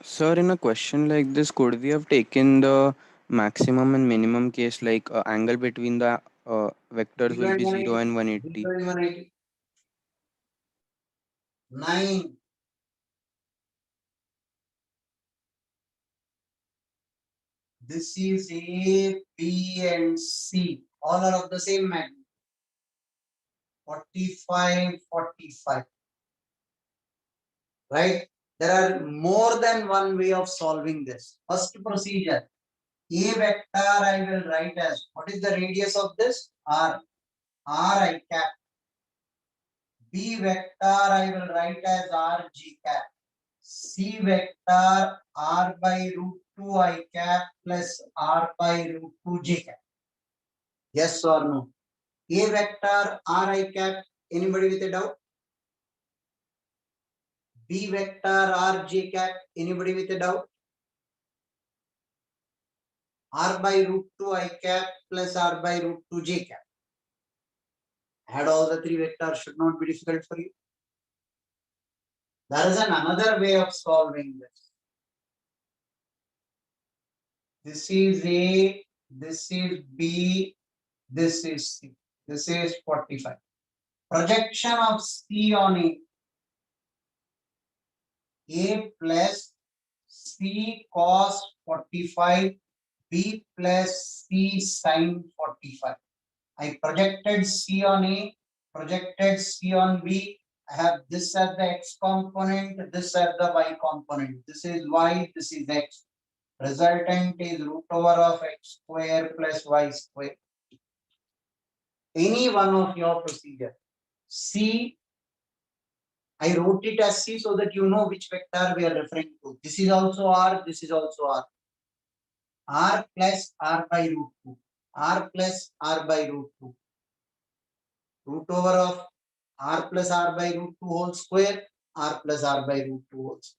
Speaker 10: Sir, in a question like this, could we have taken the maximum and minimum case, like angle between the vectors
Speaker 1: 0
Speaker 10: will
Speaker 1: and
Speaker 10: be 0 and
Speaker 1: 180.
Speaker 10: 180?
Speaker 1: 0 and 180. 9. This is A, B, and C. All are of the same magnitude. 45, 45. Right? There are more than one way of solving this. First procedure. A vector I will write as, what is the radius of this? R. R I cap. B vector I will write as R G cap. C vector R by root 2 I cap plus R by root 2 J cap. Yes or no? A vector R I cap. Anybody with a doubt? B vector R J cap. Anybody with a doubt? R by root 2 I cap plus R by root 2 J cap. Add all the three vectors should not be difficult for you. There is another way of solving this. This is A, this is B, this is C. This is 45. Projection of C on A plus C cos 45, B plus C sin 45. I projected C on A, projected C on B. I have this as the X component, this as the Y component. This is Y, this is X. Resultant is root over of X square plus Y square. Any one of your procedure. C, I wrote it as C so that you know which vector we are referring to. This is also R, this is also R. R plus R by root 2. R plus R by root 2. Root over of R plus R by root 2 whole square, R plus R by root 2 whole square.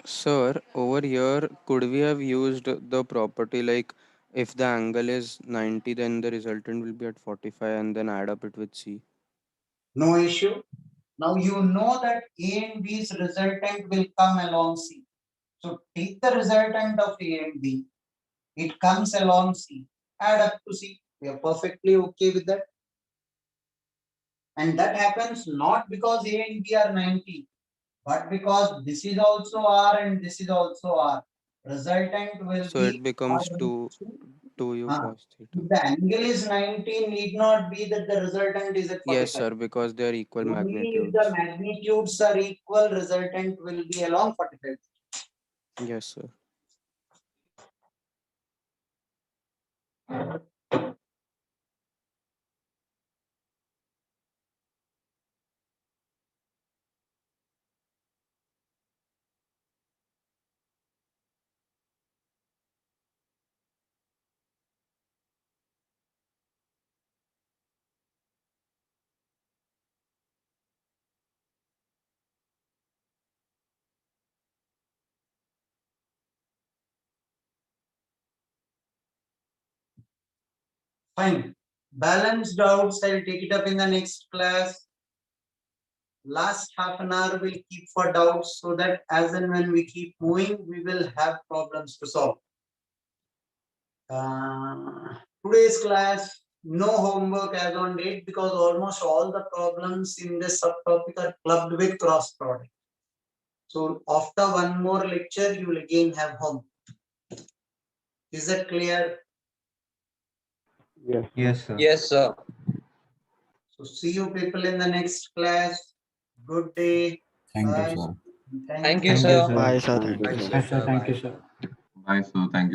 Speaker 10: Sir, over here, could we have used the property like if the angle is 90, then the resultant will be at 45 and then add up it with C?
Speaker 1: No issue. Now you know that A and B's resultant will come along C. So take the resultant of A and B. It comes along C. Add up to C. We are perfectly okay with that. And that happens not because A and B are 90, but because this is also R and this is also R. Resultant will
Speaker 10: So
Speaker 1: be
Speaker 10: it becomes
Speaker 1: R.
Speaker 10: 2u cos theta.
Speaker 1: If the angle is 90, need not be that the resultant is at 45.
Speaker 10: Yes, sir, because they are equal
Speaker 1: Only if
Speaker 10: magnitudes.
Speaker 1: the magnitudes are equal, resultant will be along 45.
Speaker 10: Yes, sir.
Speaker 1: Fine. Balanced doubts, I'll take it up in the next class. Last half an hour we'll keep for doubts so that as and when we keep moving, we will have problems to solve. Today's class, no homework as on date because almost all the problems in this subtopic are clubbed with cross product. So after one more lecture, you will again have homework. Is that clear?
Speaker 8: Yes.
Speaker 6: Yes, sir.
Speaker 11: Yes, sir.
Speaker 1: So see you people in the next class. Good day.
Speaker 12: Thank you,
Speaker 1: Bye.
Speaker 12: sir.
Speaker 11: Thank you,
Speaker 6: Thank you,
Speaker 11: sir.
Speaker 6: sir.
Speaker 16: Bye, sir.
Speaker 12: Thank
Speaker 16: Thank
Speaker 12: you,
Speaker 16: you,
Speaker 12: sir.
Speaker 16: sir.
Speaker 14: Thank you, sir.
Speaker 9: Bye, sir. Thank you.